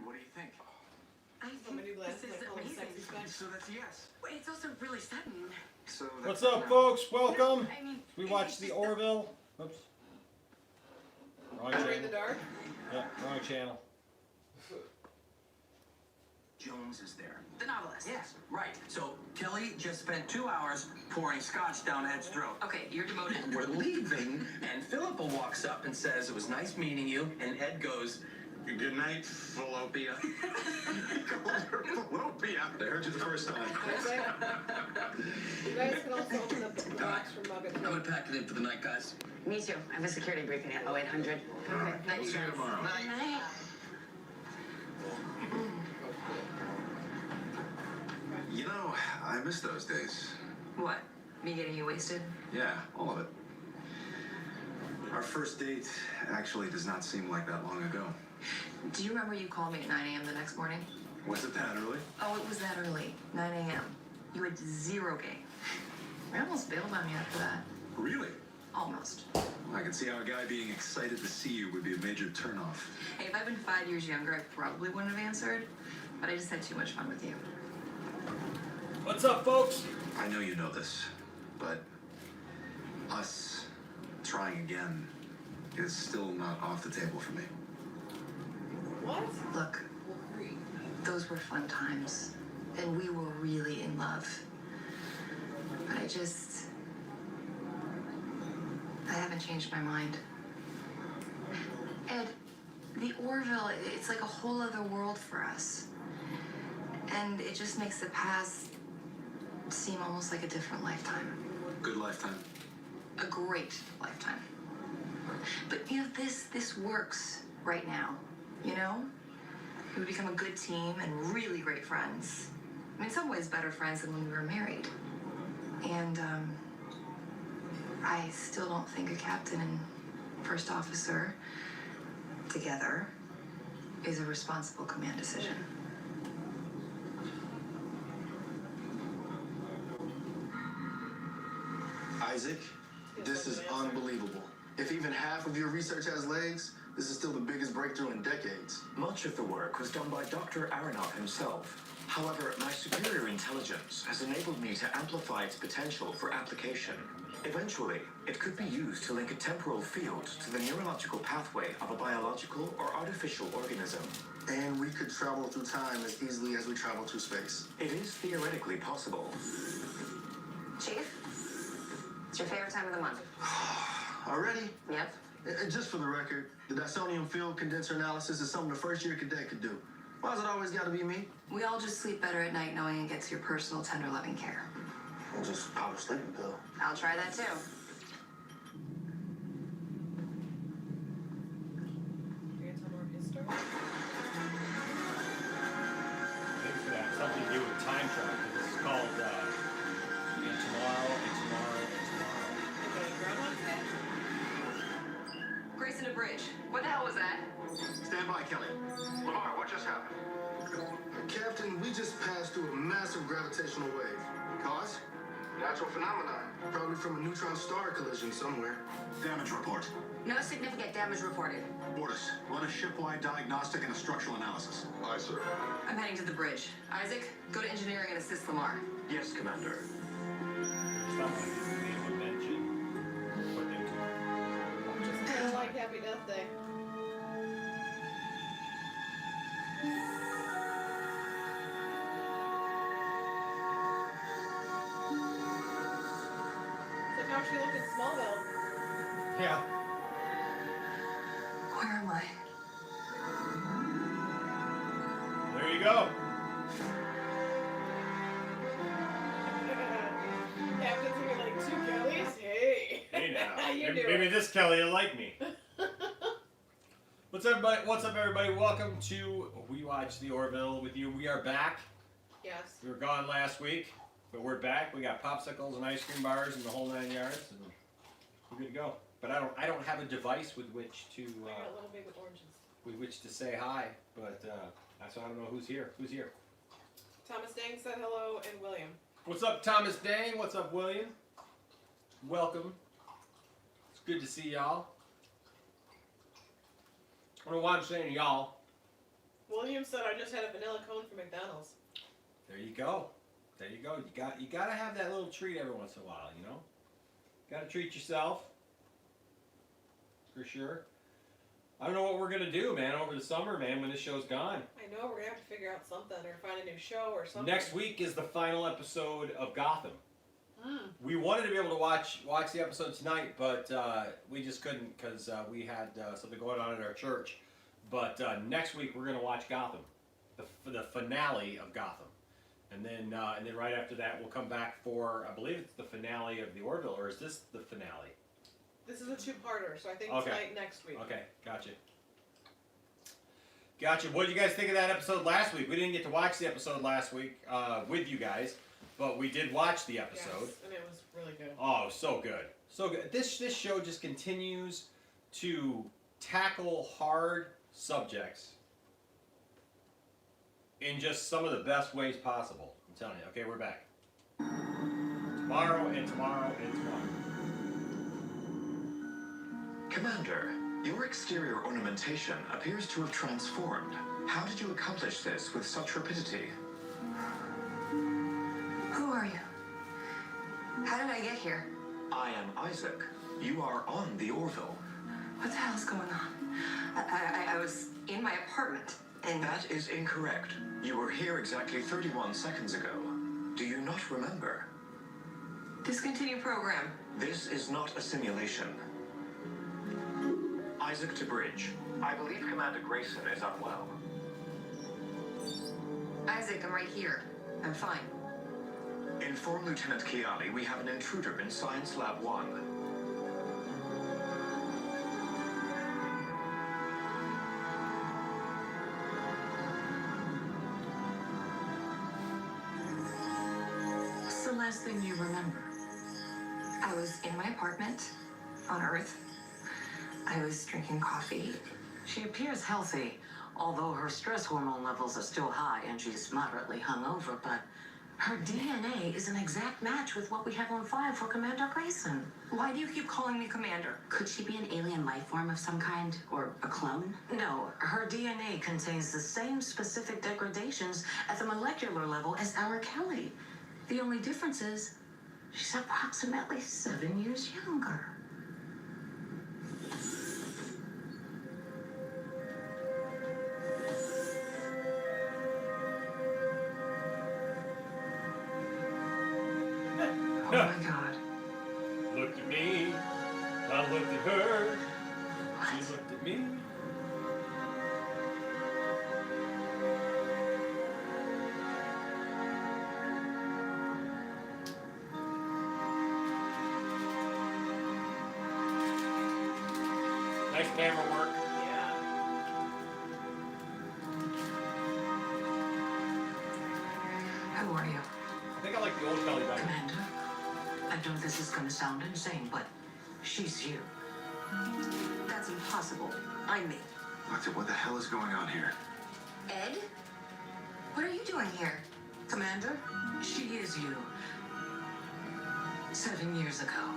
What do you think? I think this is amazing. So that's a yes. Wait, it's also really sudden. So What's up, folks? Welcome. I mean, We watched the Orville. Oops. Wrong In the channel. dark? Yeah, wrong channel. Jones is there. The novelist. Yes, right. So Kelly just spent 2 hours pouring scotch down Ed's throat. Okay, you're demoted. We're leaving, and Philippa walks up and says, "It was nice meeting you." And Ed goes, good night, Fallopia. He called her Fallopia. I heard you the first time. You guys can also open up the box from Mug "I'm gonna pack it in for the night, guys." Me too. I have a security briefing at 0800. All right, Night, we'll you see you guys. tomorrow. Night. You know, I miss those days. What? Me getting you wasted? Yeah, all of it. Our first date actually does not seem like that long ago. Do you remember you called me at 9 a.m. the next morning? Was it that early? Oh, it was that early. 9 a.m. You had zero game. I almost bailed on you after that. Really? Almost. I can see how a guy being excited to see you would be a major turnoff. Hey, if I'd been 5 years younger, I probably wouldn't have answered. But I just had too much fun with you. What's up, folks? I know you know this, but us trying again is still not off the table for me. What? Look, those were fun times. And we were really in love. But I haven't changed my mind. Ed, the Orville, it's like a whole other world for us. And it just makes the past seem almost like a different lifetime. Good lifetime. A great lifetime. But you know, this works right now, you know? We become a good team and really great friends. I mean, in some ways better friends than when we were married. And I still don't think a captain and first officer together is a responsible command decision. Isaac, this is unbelievable. If even half of your research has legs, this is still the biggest breakthrough in decades. Much of the work was done by Dr. Aronoff himself. However, my superior intelligence has enabled me to amplify its potential for application. Eventually, it could be used to link a temporal field to the neurological pathway of a biological or artificial organism. And we could travel through time as easily as we travel through space. It is theoretically possible. Chief, it's your favorite time of the month. Already? Yep. And just for the record, the Dysonium field condenser analysis is something the first year cadet could do. Why's it always got to be me? We all just sleep better at night knowing it gets your personal, tender, loving care. I'll just pop a sleeping pill. I'll try that too. You're gonna tell more of his story? I think it's gonna have something to do with time travel. This is called and tomorrow. Okay, Groundhog Day? Grayson to Bridge. What the hell was that? Stand by, Kelly. Lamar, what just happened? Captain, we just passed through a massive gravitational wave. Cause? Natural phenomenon. Probably from a neutron star collision somewhere. Damage report. No significant damage reported. Borders, run a shipwide diagnostic and a structural analysis. Aye, sir. I'm heading to the bridge. Isaac, go to engineering and assist Lamar. Yes, Commander. Something they would mention. Put into Just kind of like Happy Death Day. It's like how she looked in Smallville. Yeah. Where am I? There you go. Captain's here like 2 Kellys. Hey. Hey now. How you maybe, doing? maybe this Kelly will like me. What's up, everybody? Welcome to We Watch the Orville with you. We are back. Yes. We were gone last week, but we're back. We got popsicles and ice cream bars and the whole 9 yards, and we're good to go. But I don't have a device with which to I got a little big with oranges. say hi. But so I don't know who's here. Who's here? Thomas Dang said hello, and William. What's up, Thomas Dang? What's up, William? Welcome. It's good to see y'all. I don't know why I'm saying y'all. William said I just had a vanilla cone from McDonald's. There you go. There you go. You gotta have that little treat every once in a while, you know? Gotta treat yourself. For sure. I don't know what we're gonna do, man, over the summer, man, when this show's gone. I know, we're gonna have to figure out something or find a new show or something. Next week is the final episode of Gotham. Mm. We wanted to be able to watch the episode tonight, but we just couldn't because we had something going on at our church. But next week we're going to watch Gotham, the finale of Gotham, and then right after that we'll come back for, I believe it's the finale of the Orville, or is this the finale? This is a two-parter, so I think Okay. tonight next week. Okay, gotcha. Gotcha. What did you guys think of that episode last week? We didn't get to watch the episode last week with you guys. But we did watch the episode. Yes, and it was really good. Oh, so good. So good. This show just continues to tackle hard subjects in just some of the best ways possible. I'm telling you. Okay, we're back. Tomorrow and tomorrow and tomorrow. Commander, your exterior ornamentation appears to have transformed. How did you accomplish this with such rapidity? Who are you? How did I get here? I am Isaac. You are on the Orville. What the hell's going on? I was in my apartment, and That is incorrect. You were here exactly 31 seconds ago. Do you not remember? discontinue program. This is not a simulation. Isaac to bridge. I believe Commander Grayson is unwell. Isaac, I'm right here. I'm fine. Inform Lieutenant Kiali we have an intruder in Science Lab 1. What's the last thing you remember? I was in my apartment on Earth. I was drinking coffee. She appears healthy, although her stress hormone levels are still high and she's moderately hungover, but her DNA is an exact match with what we have on file for Commander Grayson. Why do you keep calling me Commander? Could she be an alien life form of some kind, or a clone? No, her DNA contains the same specific degradations at the molecular level as our Kelly. The only difference is she's approximately 7 years younger. Oh my God. Looked at me, I looked at her, she looked at me. Nice camera work. Yeah. Who are you? I think I like the old Kelly better. Commander, I know this is gonna sound insane, but she's you. That's impossible. I'm me. Doctor, what the hell is going on here? Ed? What are you doing here? Commander, she is you. 7 years ago.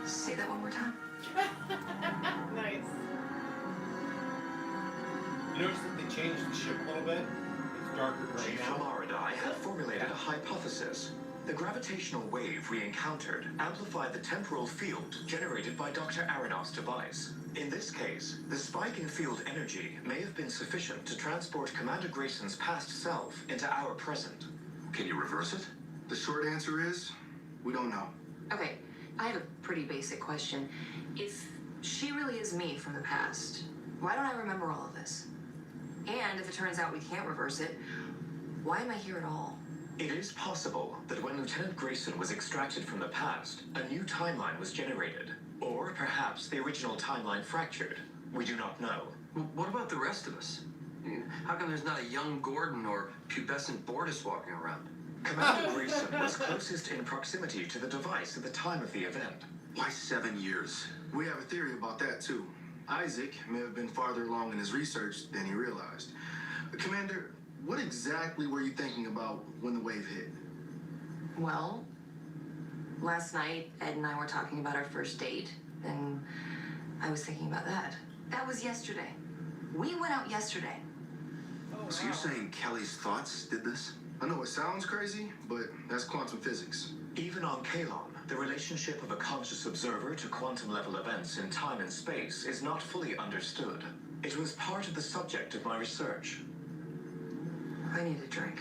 Say that one more time. Nice. You notice that they changed the ship a little bit? It's darker gray Chief now. Famaridai had formulated a hypothesis. The gravitational wave we encountered amplified the temporal field generated by Dr. Aronoff's device. In this case, the spike in field energy may have been sufficient to transport Commander Grayson's past self into our present. Can you reverse it? The short answer is, we don't know. Okay, I have a pretty basic question. If she really is me from the past, why don't I remember all of this? And if it turns out we can't reverse it, why am I here at all? It is possible that when Lieutenant Grayson was extracted from the past, a new timeline was generated. Or perhaps the original timeline fractured. We do not know. What about the rest of us? How come there's not a young Gordon or pubescent Bortus walking around? Commander Grayson was closest in proximity to the device at the time of the event. Why 7 years? We have a theory about that too. Isaac may have been farther along in his research than he realized. Commander, what exactly were you thinking about when the wave hit? Well, last night, Ed and I were talking about our first date, and I was thinking about that. That was yesterday. We went out yesterday. So you're saying Kelly's thoughts did this? I know it sounds crazy, but that's quantum physics. Even on Kalon, the relationship of a conscious observer to quantum level events in time and space is not fully understood. It was part of the subject of my research. I need a drink.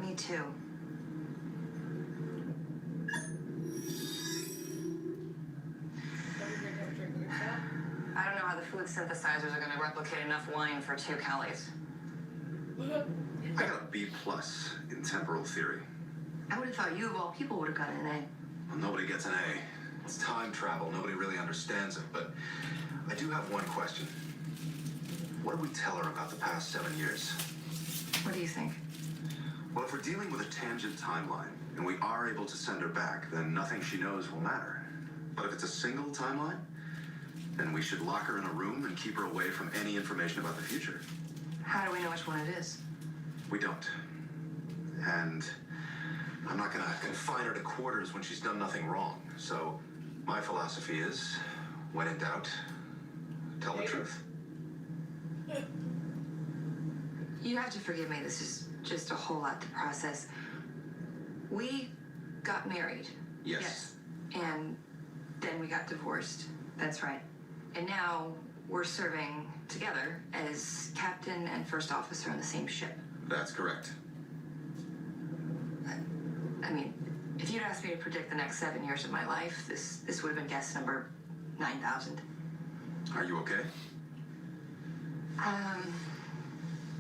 Me too. I don't know how the food synthesizers are going to replicate enough wine for 2 Kellys. I got a B plus in temporal theory. I would have thought you, of all people, would have gotten an A. Well, nobody gets an A. It's time travel. Nobody really understands it, but I do have one question. What do we tell her about the past 7 years? What do you think? Well, if we're dealing with a tangent timeline, and we are able to send her back, then nothing she knows will matter. But if it's a single timeline, then we should lock her in a room and keep her away from any information about the future. How do we know which one it is? We don't. And I'm not gonna confine her to quarters when she's done nothing wrong. So my philosophy is, when in doubt, tell the truth. You have to forgive me. This is just a whole lot to process. We got married. Yes. And then we got divorced. That's right. And now we're serving together as captain and first officer on the same ship. That's correct. I mean, if you'd asked me to predict the next 7 years of my life, this would have been guess number 9,000. Are you okay?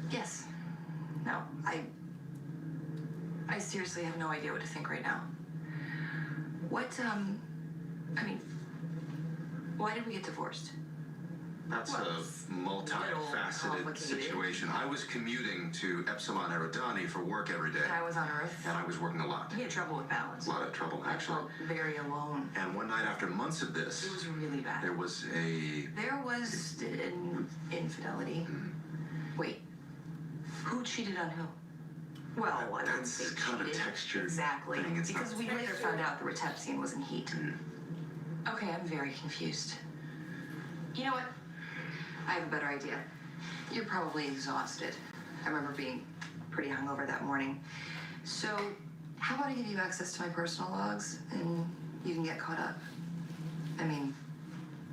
Yes. No, I seriously have no idea what to think right now. Why did we get divorced? That's Well, a multifaceted complicated. situation. I was commuting to Epsilon Eridani for work every day, And I was on Earth. and I was working a lot. We had trouble with balance. A lot of trouble, I actually. felt very alone. And one night after months of this, It was really bad. there was a... There was an infidelity. Wait, who cheated on who? Well, I wouldn't That's say kind of a cheated. textured Exactly. thing. It's Because not- we later found out the Retepsian was in heat. Okay, I'm very confused. You know what? I have a better idea. You're probably exhausted. I remember being pretty hungover that morning. So, how about I give you access to my personal logs and you can get caught up? I mean,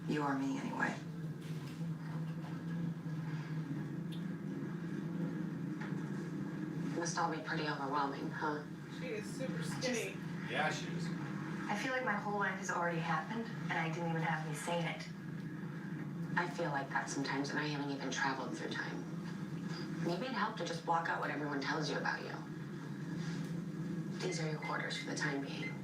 you or me anyway. It must all be pretty overwhelming, huh? She is super skinny. Yeah, she is. I feel like my whole life has already happened and I didn't even have any say in it. I feel like that sometimes, and I haven't even traveled through time. Maybe it'd help to just block out what everyone tells you about you. These are your quarters for the time being.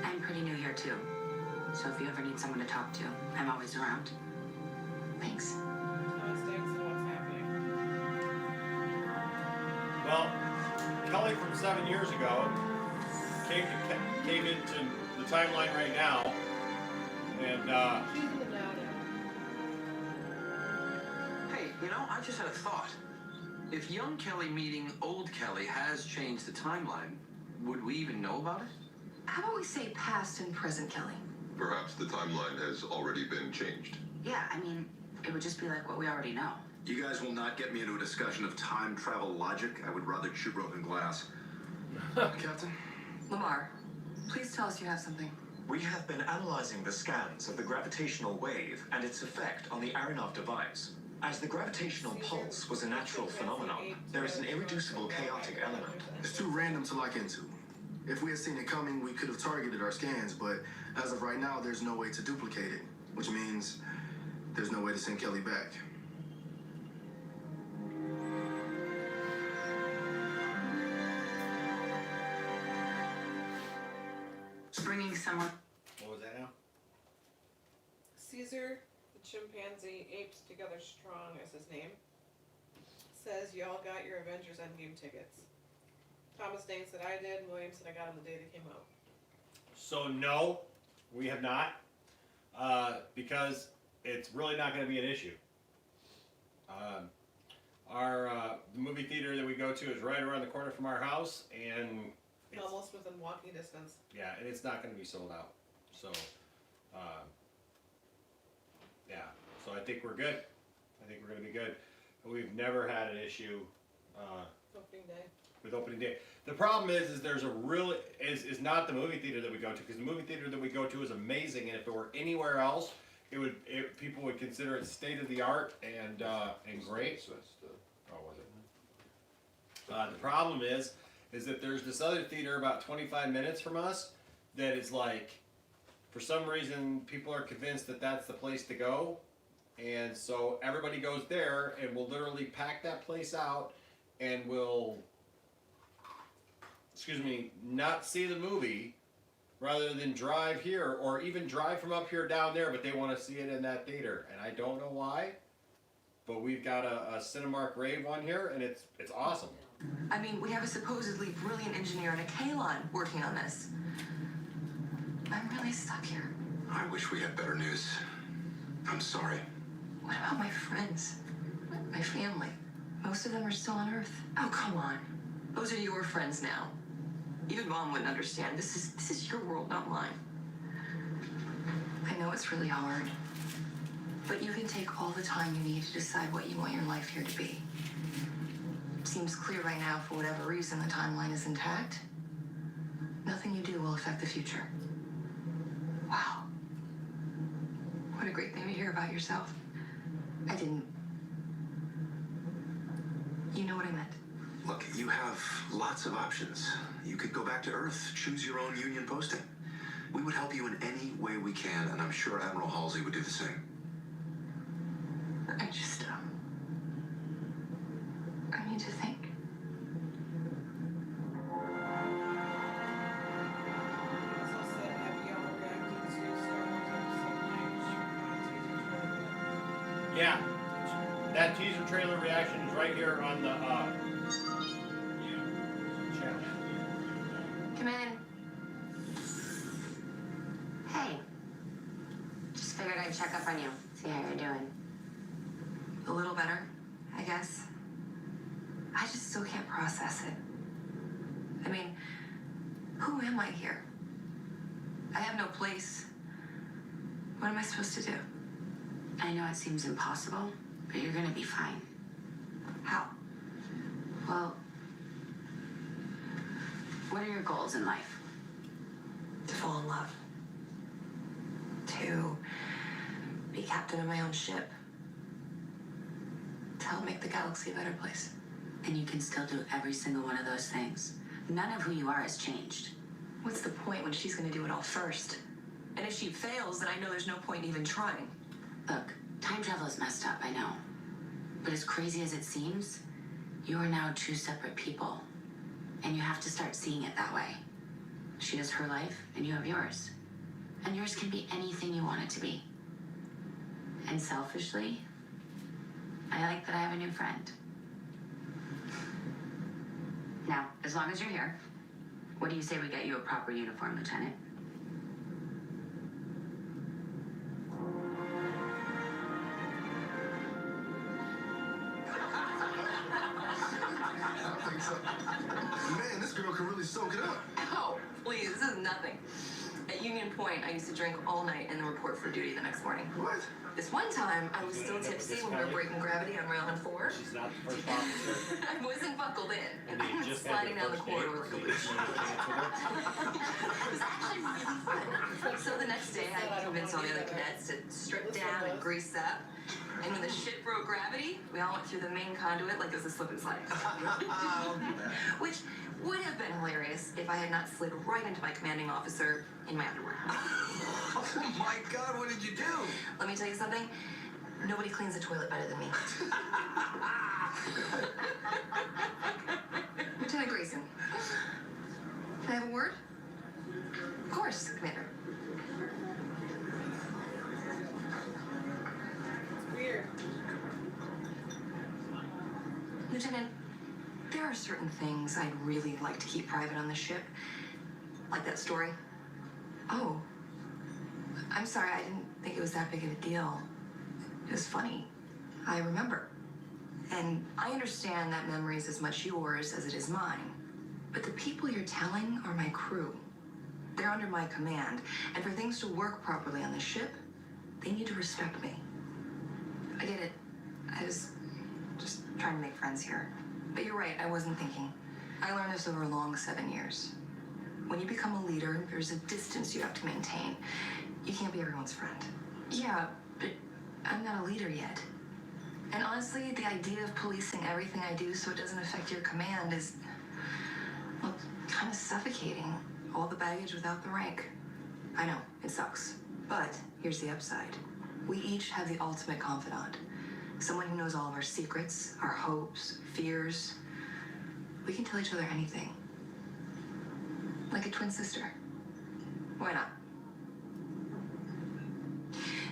I'm pretty new here too. So if you ever need someone to talk to, I'm always around. Thanks. Thomas Dixon, what's happening? Well, Kelly from 7 years ago came into the timeline right now, and She's in the now. Hey, you know, I just had a thought. If young Kelly meeting old Kelly has changed the timeline, would we even know about it? How about we say past and present Kelly? Perhaps the timeline has already been changed. Yeah, I mean, it would just be like what we already know. You guys will not get me into a discussion of time travel logic. I would rather chew broken glass. Captain? Lamar, please tell us you have something. We have been analyzing the scans of the gravitational wave and its effect on the Aronov device. As the gravitational pulse was a natural phenomenon, there is an irreducible chaotic element. It's too random to lock into. If we had seen it coming, we could have targeted our scans, but as of right now, there's no way to duplicate it, which means there's no way to send Kelly back. Bringing someone. what was that now? Caesar, the chimpanzee, apes together strong is his name. Says y'all got your Avengers Endgame tickets. Thomas Dane said I did. William said I got them the day they came out. So no, we have not, because it's really not going to be an issue. The movie theater that we go to is right around the corner from our house, and almost within walking distance. Yeah, and it's not going to be sold out. So, yeah. So I think we're good. I think we're going to be good. We've never had an issue Opening day. with opening day. The problem is there's a really is not the movie theater that we go to, because the movie theater that we go to is amazing, and if it were anywhere else, people would consider it state of the art and great. Oh, was it? The problem is that there's this other theater about 25 minutes from us that is like, for some reason, people are convinced that that's the place to go, and so everybody goes there, and we'll literally pack that place out, and we'll, not see the movie, rather than drive here, or even drive from up here down there, but they want to see it in that theater, and I don't know why, but we've got a Cinemark Rave one here, and it's awesome. I mean, we have a supposedly brilliant engineer and a Kalon working on this. I'm really stuck here. I wish we had better news. I'm sorry. What about my friends? My family? Most of them are still on Earth. Oh, come on. Those are your friends now. Even Mom wouldn't understand. This is your world, not mine. I know it's really hard, but you can take all the time you need to decide what you want your life here to be. It seems clear right now, for whatever reason, the timeline is intact. Nothing you do will affect the future. Wow. What a great thing to hear about yourself. I didn't. You know what I meant. Look, you have lots of options. You could go back to Earth, choose your own union posting. We would help you in any way we can, and I'm sure Admiral Halsey would do the same. I just, I need to think. Also said, have y'all reacted to Star Wars Episode 9 teaser trailer? Yeah, that teaser trailer reaction is right here on the channel. Come in. Hey. Just figured I'd check up on you, see how you're doing. A little better, I guess. I just still can't process it. I mean, who am I here? I have no place. What am I supposed to do? I know it seems impossible, but you're gonna be fine. How? Well, what are your goals in life? To fall in love. To be captain of my own ship. To help make the galaxy a better place. And you can still do every single one of those things. None of who you are has changed. What's the point when she's gonna do it all first? And if she fails, then I know there's no point in even trying. Look, time travel is messed up, I know. But as crazy as it seems, you are now two separate people. And you have to start seeing it that way. She has her life, and you have yours. And yours can be anything you want it to be. And selfishly, I like that I have a new friend. Now, as long as you're here, what do you say we get you a proper uniform, Lieutenant? I don't think so. Man, this girl can really soak it up. Oh, please, this is nothing. At Union Point, I used to drink all night and then report for duty the next morning. What? This one time, I was still tipsy when we were breaking gravity on Railgun 4. She's not the first officer. I wasn't buckled in, and And I you was just had sliding your down the first date. corridor like a leash. It was actually really fun. So the next day, I convinced all the other cadets to strip down and grease up. And when the ship broke gravity, we all went through the main conduit like it was a slip and slide. Which would have been hilarious if I had not slid right into my commanding officer in my underwear. Oh my God, what did you do? Let me tell you something. Nobody cleans the toilet better than me. Lieutenant Grayson, can I have a word? Of course, Commander. Weird. Lieutenant, there are certain things I'd really like to keep private on the ship. Like that story. Oh. I'm sorry, I didn't think it was that big of a deal. It was funny. I remember. And I understand that memory is as much yours as it is mine. But the people you're telling are my crew. They're under my command, and for things to work properly on the ship, they need to respect me. I get it. I was just trying to make friends here. But you're right, I wasn't thinking. I learned this over a long 7 years. When you become a leader, there's a distance you have to maintain. You can't be everyone's friend. Yeah, but I'm not a leader yet. And honestly, the idea of policing everything I do so it doesn't affect your command is, well, kind of suffocating. All the baggage without the rank. I know, it sucks. But here's the upside. We each have the ultimate confidant. Someone who knows all of our secrets, our hopes, fears. We can tell each other anything. Like a twin sister. Why not?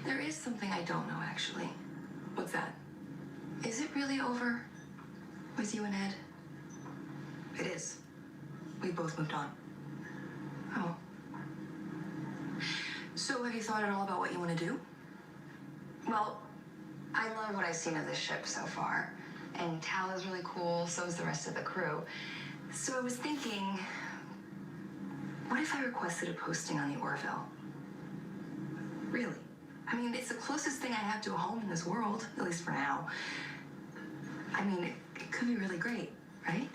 There is something I don't know, actually. What's that? Is it really over with you and Ed? It is. We both moved on. Oh. So have you thought at all about what you want to do? Well, I love what I've seen of this ship so far. And Tal is really cool, so is the rest of the crew. So I was thinking, what if I requested a posting on the Orville? Really? I mean, it's the closest thing I have to a home in this world, at least for now. I mean, it could be really great, right?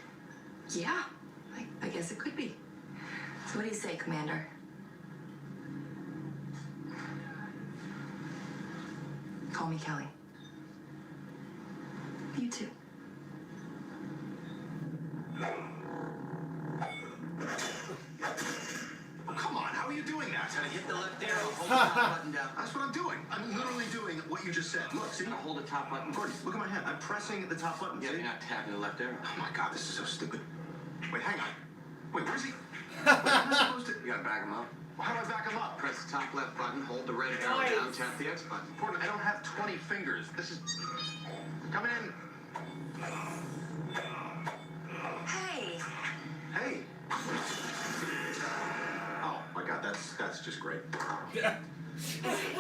Yeah, I guess it could be. So what do you say, Commander? Call me Kelly. You too. Oh, come on, how are you doing that? Gotta hit the left arrow, hold the top button down. That's what I'm doing. I'm literally doing what you just said. Look, see? Now hold the top button. Gordon, look at my hand. I'm pressing the top button. Yeah, see? you're not tapping the left arrow. Oh my god, this is so stupid. Wait, hang on. Wait, where's he? Wait, how am I supposed to? You gotta back him up. Well, how do I back him up? Press the top left button, hold the red arrow Nice. down, tap the X button. Gordon, I don't have 20 fingers. This is. Come in. Hey! Hey. Oh my god, that's just great. Is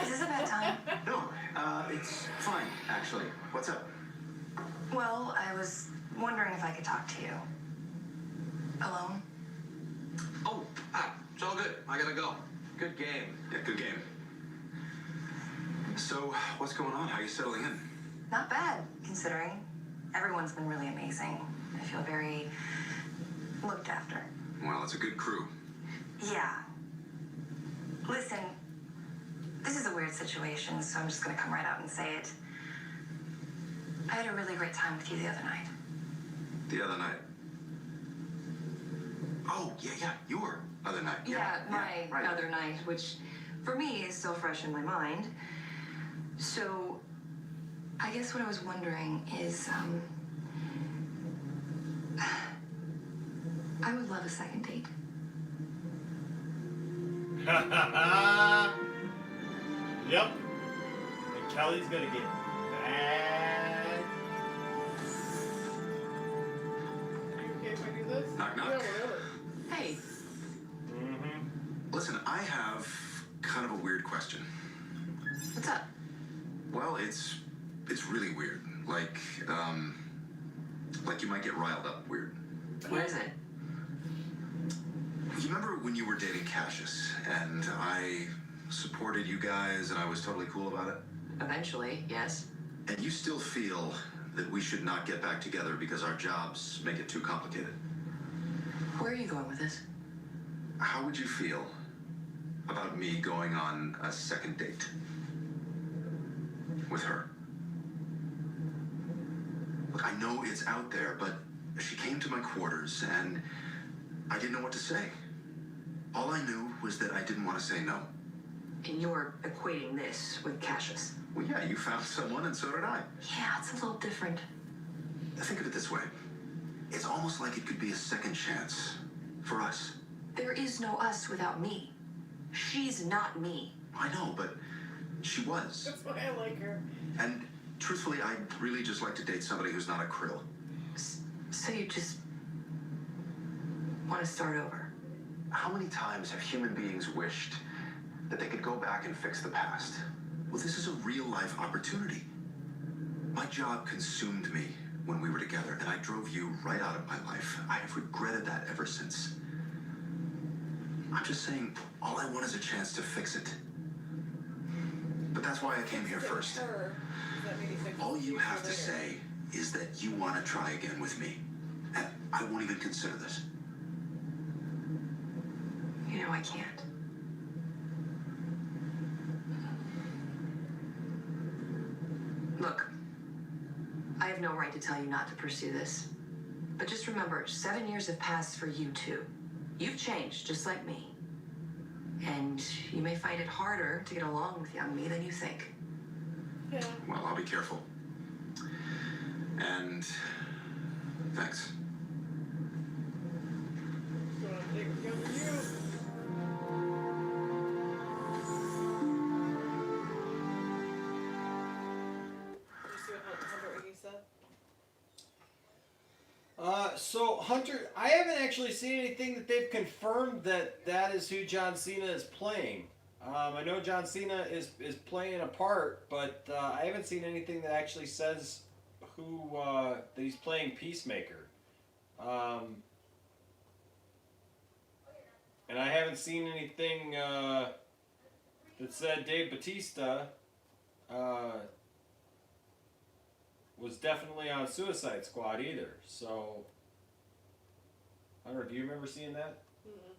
this a bad time? No, it's fine, actually. What's up? Well, I was wondering if I could talk to you. Alone? Oh, it's all good. I gotta go. Good game. Yeah, good game. So, what's going on? How are you settling in? Not bad, considering. Everyone's been really amazing. I feel very looked after. Well, it's a good crew. Yeah. Listen, this is a weird situation, so I'm just gonna come right out and say it. I had a really great time with you the other night. The other night. Oh, yeah, your other night. Yeah, my right. other night, which for me is still fresh in my mind. So, I guess what I was wondering is, I would love a second date. Yep. And Kelly's gonna get mad. Are you okay if I do this? Knock, knock. Yeah, whatever. Hey, Listen, I have kind of a weird question. what's up? Well, it's really weird. Like you might get riled up weird. What is it? You remember when you were dating Cassius and I supported you guys and I was totally cool about it? Eventually, yes. And you still feel that we should not get back together because our jobs make it too complicated. Where are you going with this? How would you feel about me going on a second date with her? Look, I know it's out there, but she came to my quarters and I didn't know what to say. All I knew was that I didn't want to say no. And you're equating this with Cassius. Well, yeah, you found someone and so did I. Yeah, it's a little different. Think of it this way. It's almost like it could be a second chance for us. There is no us without me. She's not me. I know, but she was. That's why I like her. And truthfully, I'd really just like to date somebody who's not a krill. So you just want to start over? How many times have human beings wished that they could go back and fix the past? Well, this is a real life opportunity. My job consumed me when we were together, and I drove you right out of my life. I have regretted that ever since. I'm just saying, all I want is a chance to fix it. But that's why I came here first. Her. Does that mean he thinks All it's you future have to later? say is that you want to try again with me. And I won't even consider this. You know I can't. Look, I have no right to tell you not to pursue this. But just remember, 7 years have passed for you too. You've changed, just like me. And you may find it harder to get along with young me than you think. Yeah. Well, I'll be careful. And thanks. You want to take it together with you? Did you see what Hunter Iggy said? So Hunter, I haven't actually seen anything that they've confirmed that is who John Cena is playing. I know John Cena is playing a part, but I haven't seen anything that actually says who that he's playing Peacemaker. And I haven't seen anything that said Dave Bautista was definitely on Suicide Squad either. So, I don't know, do you remember seeing that? Mm-mm.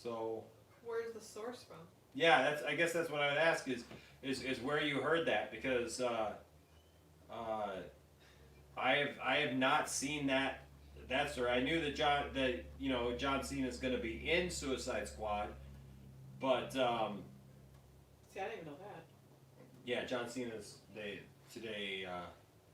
So, Where's the source from? yeah, I guess that's what I would ask is where you heard that, because I have not seen that story. I knew that John Cena is going to be in Suicide Squad, but See, I didn't even know that. yeah, John Cena's today.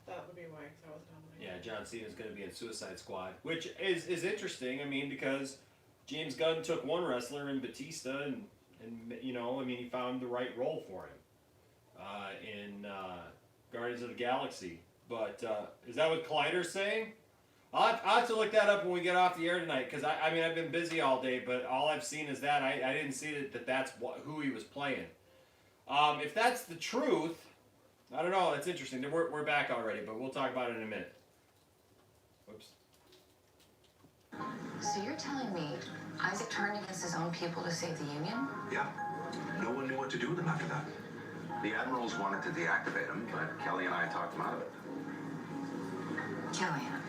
That would be why, because I wasn't on the Yeah, John Cena's going to be in Suicide Squad, which is interesting. I mean, because James Gunn took one wrestler in Batista, and he found the right role for him in Guardians of the Galaxy. But is that what Collider's saying? I'll have to look that up when we get off the air tonight, because I've been busy all day, but all I've seen is that. I didn't see that's who he was playing. If that's the truth, I don't know. That's interesting. We're back already, but we'll talk about it in a minute. Whoops. So you're telling me Isaac turned against his own people to save the Union? Yeah. No one knew what to do with him after that. The admirals wanted to deactivate him, but Kelly and I talked him out of it. Kellyanne.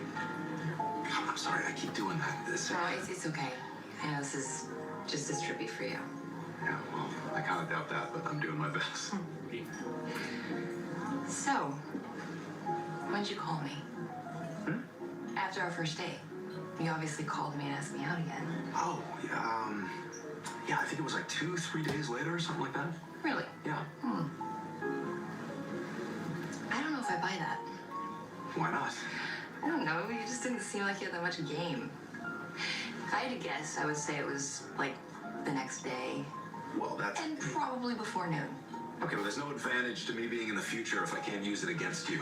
I'm sorry, I keep doing that. No, it's okay. I know this is just as trippy for you. Yeah, well, I kind of doubt that, but I'm doing my best. So, when'd you call me? After our first date. You obviously called me and asked me out again. Oh, yeah, I think it was like 2-3 days later or something like that. Really? Yeah. I don't know if I buy that. Why not? I don't know. You just didn't seem like you had that much game. If I had to guess, I would say it was like the next day. Well, that's... And probably before noon. Okay, well, there's no advantage to me being in the future if I can't use it against you.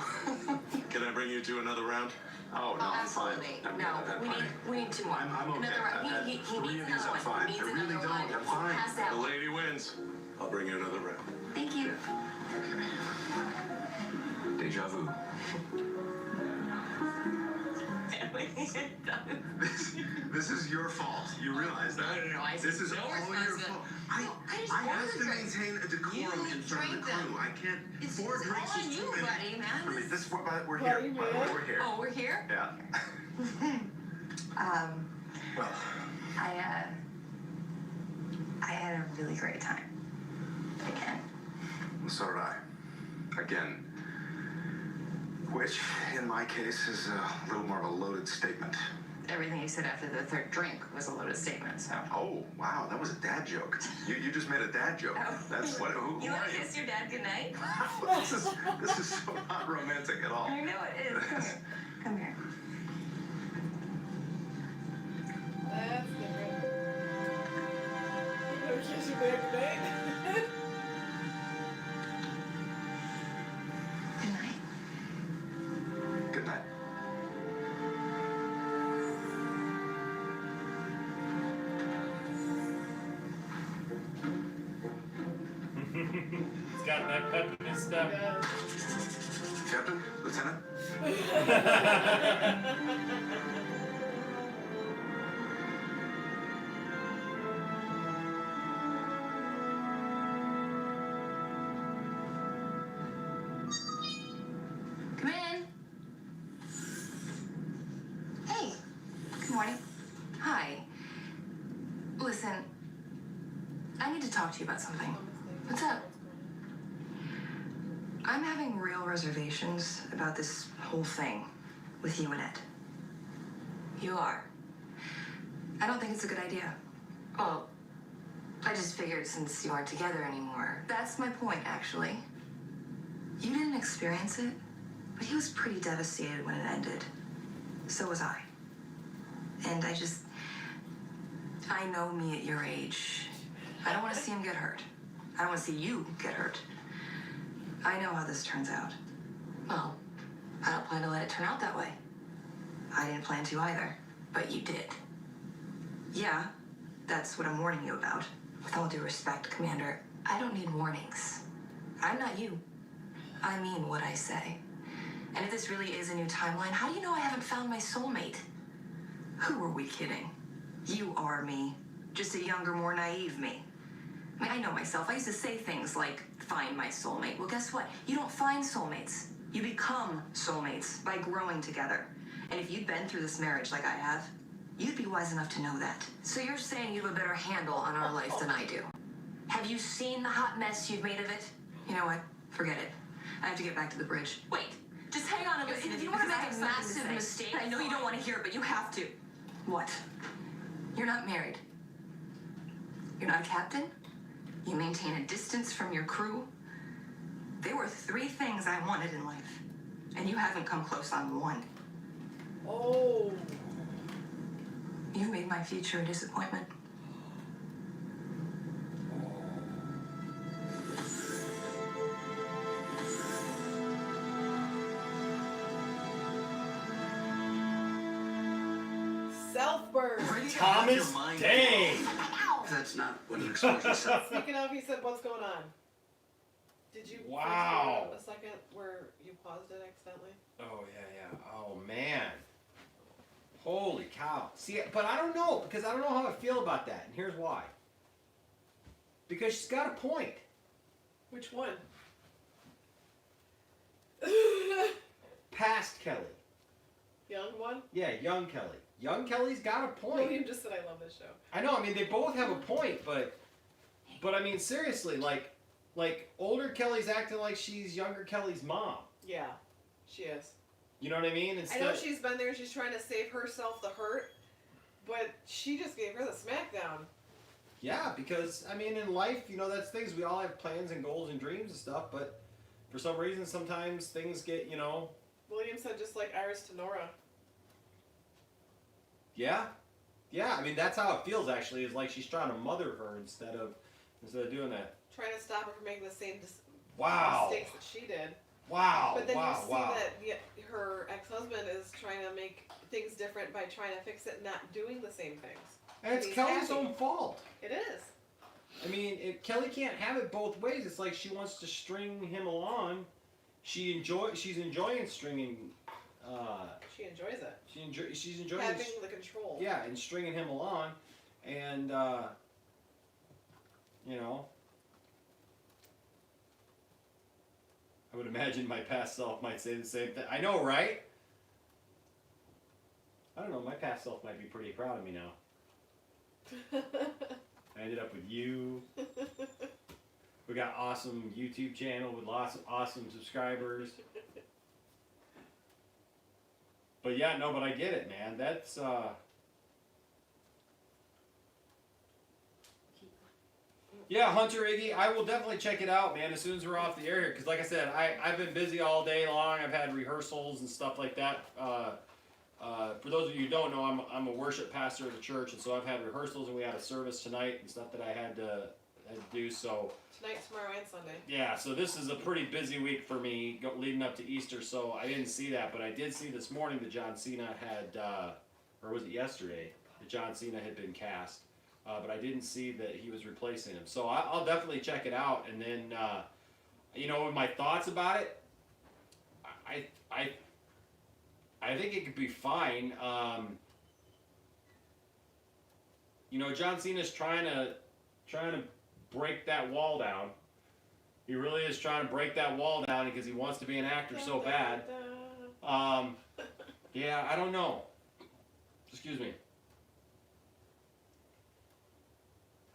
Can I bring you to another round? Oh, no, I'm fine. Absolutely. I'm No, good. I've we need two more. I'm okay. Another round. I've had He three needs of these, another I'm one. fine. He needs I really another don't. one. I'm fine. Pass that The one. lady wins. I'll bring you another round. Thank you. Deja vu. This is your fault. You realize that? No, I This is no all your responsibility. fault. No, I just I have wanted to to drink. maintain a decorum You in front of the drank them. crew. I can't. It's 4 drinks all is on too you, many. buddy, man. I mean, this is what we're Buddy, here. By the way, man. we're here. Oh, we're here? Yeah. Well, I had a really great time. Again. so did I. Again. Which, in my case, is a little more of a loaded statement. Everything you said after the third drink was a loaded statement, so. Oh, wow, that was a dad joke. You just made a dad joke. Oh. That's what. Who You are want to you? kiss your dad goodnight? This is so not romantic at all. I know it is. Come here. Come here. That's different. No kiss you back today. Good night. Good night. He's got that pep in his step. Yeah. Captain? Lieutenant? Come in. Hey. Good morning. Hi. Listen, I need to talk to you about something. What's up? I'm having real reservations about this whole thing with you and Ed. You are. I don't think it's a good idea. Well, I just figured since you aren't together anymore. That's my point, actually. You didn't experience it, but he was pretty devastated when it ended. So was I. And I know me at your age. I don't want to see him get hurt. I don't want to see you get hurt. I know how this turns out. Well, I don't plan to let it turn out that way. I didn't plan to either, but you did. Yeah, that's what I'm warning you about. With all due respect, Commander, I don't need warnings. I'm not you. I mean what I say. And if this really is a new timeline, how do you know I haven't found my soulmate? Who are we kidding? You are me. Just a younger, more naive me. I mean, I know myself. I used to say things like, find my soulmate. Well, guess what? You don't find soulmates. You become soulmates by growing together. And if you'd been through this marriage like I have, you'd be wise enough to know that. So you're saying you have a better handle on our life than I do. Have you seen the hot mess you've made of it? You know what? Forget it. I have to get back to the bridge. Wait. Just hang on a minute. If you want to make a massive mistake, I know you don't want to hear it, but you have to. What? You're not married. You're not a captain. You maintain a distance from your crew. There were 3 things I wanted in life, and you haven't come close on one. Oh. You've made my future a disappointment. Self-burn. Where do you have Thomas your mind Dane. go? That's not what you expose yourself. Speaking of, he said, what's going on? Did you Wow. a second where you paused it accidentally? Oh yeah. Oh man. Holy cow. See, but I don't know because I don't know how I feel about that, and here's why. Because she's got a point. Which one? Past Kelly. Young one? Yeah, young Kelly. Young Kelly's got a point. William just said I love this show. I know. I mean, they both have a point, but I mean, seriously, like older Kelly's acting like she's younger Kelly's mom. Yeah, she is. You know what I mean? I know she's been there. She's trying to save herself the hurt, but she just gave her the smackdown. Yeah, because I mean, in life, you know, that's things. We all have plans and goals and dreams and stuff, but for some reason, sometimes things get, you know. William said just like Iris to Nora. Yeah. I mean, that's how it feels. Actually, is like she's trying to mother her instead of doing that. Trying to stop her from making the same Wow. mistakes that she did. Wow. But then you see Wow. that her ex-husband is trying to make things different by trying to fix it, not doing the same things. And it's he's Kelly's happy. own fault. It is. I mean, Kelly can't have it both ways. It's like she wants to string him along. She's enjoying stringing. She enjoys it. She's enjoying Having the control. Yeah, and stringing him along, and you know, I would imagine my past self might say the same thing. I know, right? I don't know. My past self might be pretty proud of me now. I ended up with you. We got awesome YouTube channel with lots of awesome subscribers. But yeah, no, but I get it, man. That's yeah, Hunter Iggy, I will definitely check it out, man, as soon as we're off the air here. Because like I said, I've been busy all day long. I've had rehearsals and stuff like that. For those of you who don't know, I'm a worship pastor at the church, and so I've had rehearsals, and we had a service tonight and stuff that I had to do. So Tonight, tomorrow, and Sunday. yeah, so this is a pretty busy week for me leading up to Easter. So I didn't see that, but I did see this morning that John Cena had, or was it yesterday, that John Cena had been cast. But I didn't see that he was replacing him. So I'll definitely check it out. And then, you know, my thoughts about it, I think it could be fine. You know, John Cena's trying to break that wall down. He really is trying to break that wall down because he wants to be an actor so bad. Yeah, I don't know. Excuse me.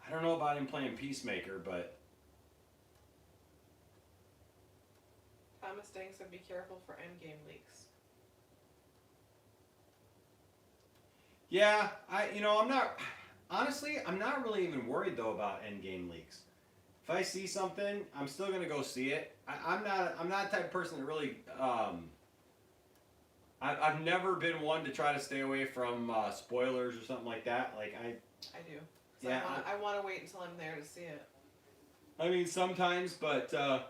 I don't know about him playing Peacemaker, but Thomas Dane said be careful for endgame leaks. yeah, I'm not really even worried though about endgame leaks. If I see something, I'm still gonna go see it. I'm not the type of person that really. I've never been one to try to stay away from spoilers or something like that. Like I do. So Yeah, I want to wait until I'm there to see it. I mean, sometimes, but a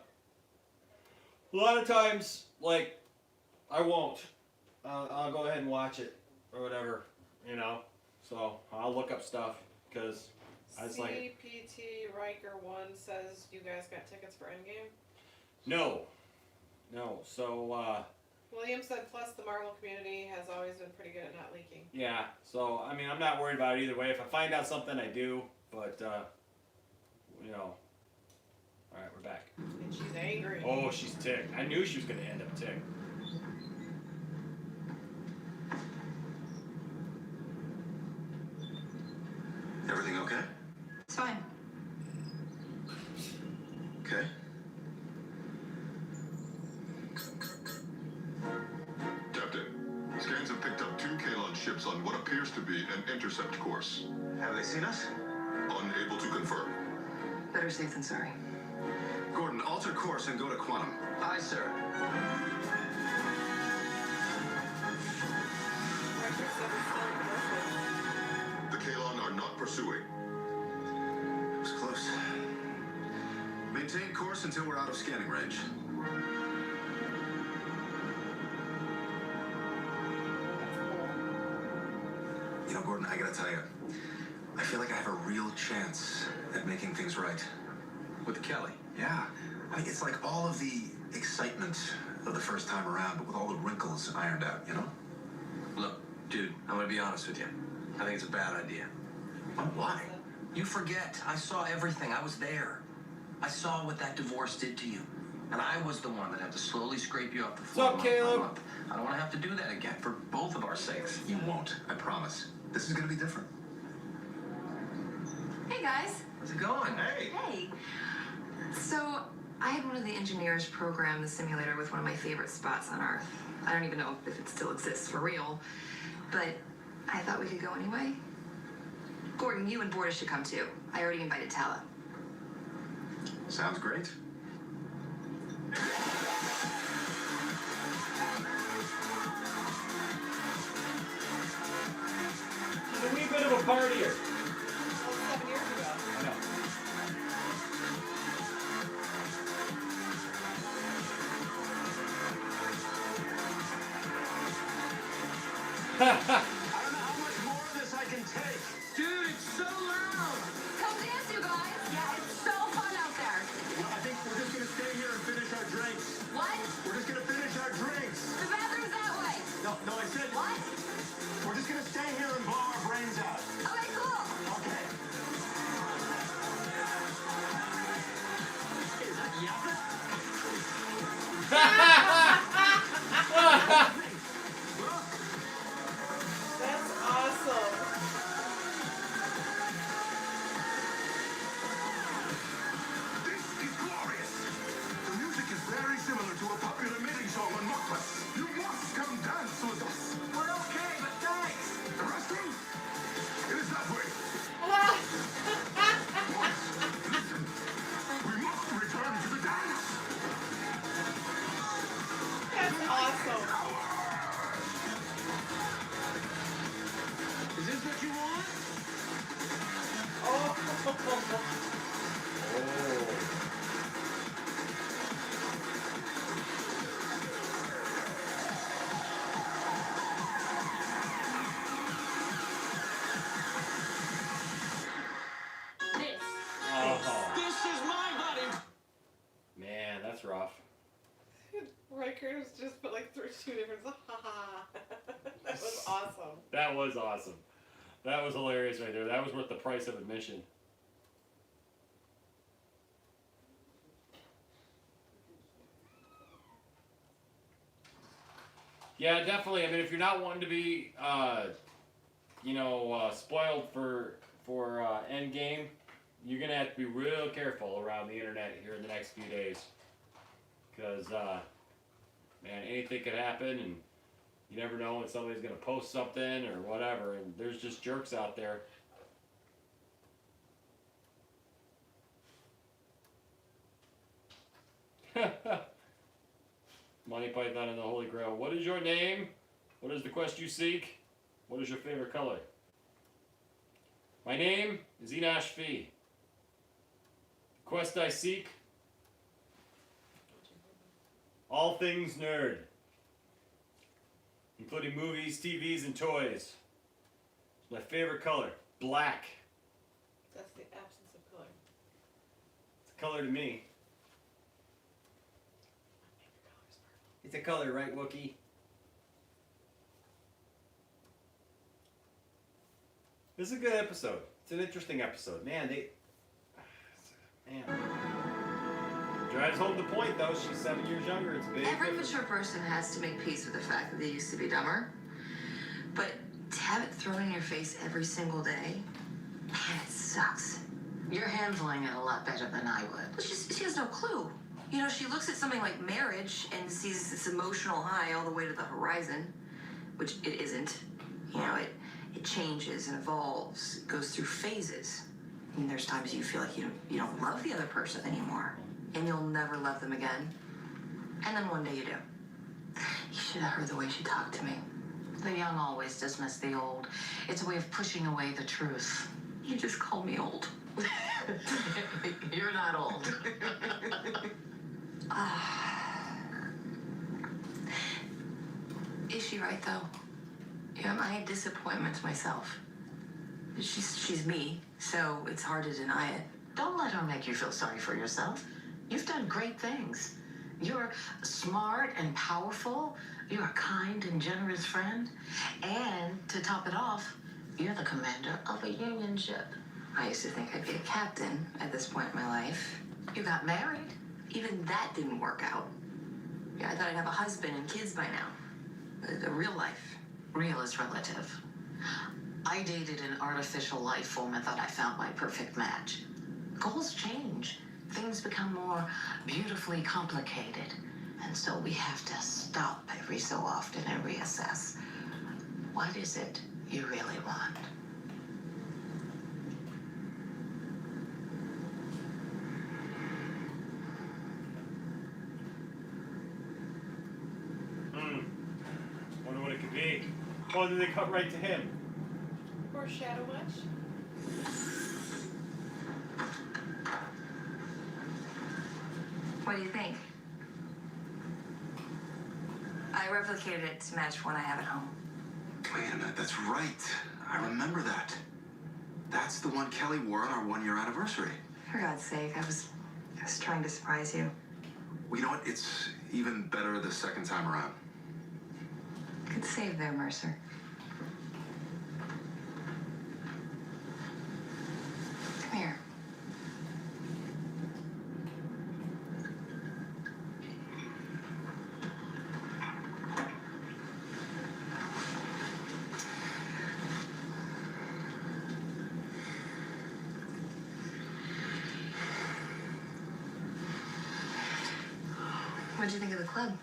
lot of times, like, I won't. I'll go ahead and watch it or whatever, you know. So I'll look up stuff because I just like it. CPT Riker 1 says you guys got tickets for Endgame. No. So William said plus the Marvel community has always been pretty good at not leaking. yeah. So I mean, I'm not worried about it either way. If I find out something, I do. But you know. All right, we're back. And she's angry. Oh, she's ticked. I knew she was gonna end up ticked. Everything okay? It's fine. Okay. Captain, scans have picked up 2 Kalon ships on what appears to be an intercept course. Have they seen us? Unable to confirm. Better safe than sorry. Gordon, alter course and go to Quantum. Aye, sir. Riker said he's still in The Kalon are not pursuing. It was close. Maintain course until we're out of scanning range. You know, Gordon, I gotta tell you, I feel like I have a real chance at making things right. With Kelly. Yeah. I mean, it's like all of the excitement of the first time around, but with all the wrinkles ironed out, you know? Look, dude, I'm gonna be honest with you. I think it's a bad idea. Why? You forget. I saw everything. I was there. I saw what that divorce did to you. And I was the one that had to slowly scrape you off the floor. What's up, Caleb? month by month. I don't want to have to do that again for both of our sakes. You won't, I promise. This is gonna be different. Hey guys. How's it going? Hey! Hey. So I had one of the engineers program the simulator with one of my favorite spots on Earth. I don't even know if it still exists for real, but I thought we could go anyway. Gordon, you and Borda should come too. I already invited Tala. Sounds great. It's a wee bit of a partier. That was 7 years ago. I know. I don't know how much more of this I can take. Dude, it's so loud. Come dance, you guys. Yeah, it's so fun out there. Well, I think we're just gonna stay here and finish our drinks. What? We're just gonna finish our drinks. The bathroom's that way. No, I said What? we're just gonna stay here and blow our brains out. Okay, cool. Okay. Is that yapping? That's awesome. There's two different. That was awesome. That was awesome. That was hilarious right there. That was worth the price of admission. Yeah, definitely. I mean, if you're not wanting to be, spoiled for Endgame, you're gonna have to be real careful around the internet here in the next few days, because man, anything could happen, and you never know when somebody's gonna post something or whatever, and there's just jerks out there. Monty Python and the Holy Grail. What is your name? What is the quest you seek? What is your favorite color? My name is Enosh Fee. The quest I seek, all things nerd, including movies, TVs, and toys. My favorite color, black. That's the absence of color. It's a color to me. It's a color, right, Wookie? This is a good episode. It's an interesting episode. Man, drives home the point, though. She's 7 years younger. It's a big Every difference. mature person has to make peace with the fact that they used to be dumber. But to have it thrown in your face every single day, man, it sucks. You're handling it a lot better than I would. Well, she has no clue. You know, she looks at something like marriage and sees this emotional high all the way to the horizon, which it isn't. You know, it changes and evolves, it goes through phases. I mean, there's times you feel like you don't love the other person anymore, and you'll never love them again. And then one day you do. You should have heard the way she talked to me. The young always dismiss the old. It's a way of pushing away the truth. You just called me old. You're not old. Is she right, though? Yeah, I had disappointments myself. She's me, so it's hard to deny it. Don't let her make you feel sorry for yourself. You've done great things. You're smart and powerful. You're a kind and generous friend. And to top it off, you're the commander of a Union ship. I used to think I'd be a captain at this point in my life. You got married. Even that didn't work out. Yeah, I thought I'd have a husband and kids by now. The real life. Real is relative. I dated an artificial life form and thought I found my perfect match. Goals change. Things become more beautifully complicated. And so we have to stop every so often and reassess. What is it you really want? Wonder what it could be. Oh, did they cut right to him? Or shadow much? What do you think? I replicated it to match one I have at home. Wait a minute, that's right. I remember that. That's the one Kelly wore on our 1-year anniversary. For God's sake, I was trying to surprise you. Well, you know what? It's even better the second time around. Good save there, Mercer. Come here. What'd you think of the club?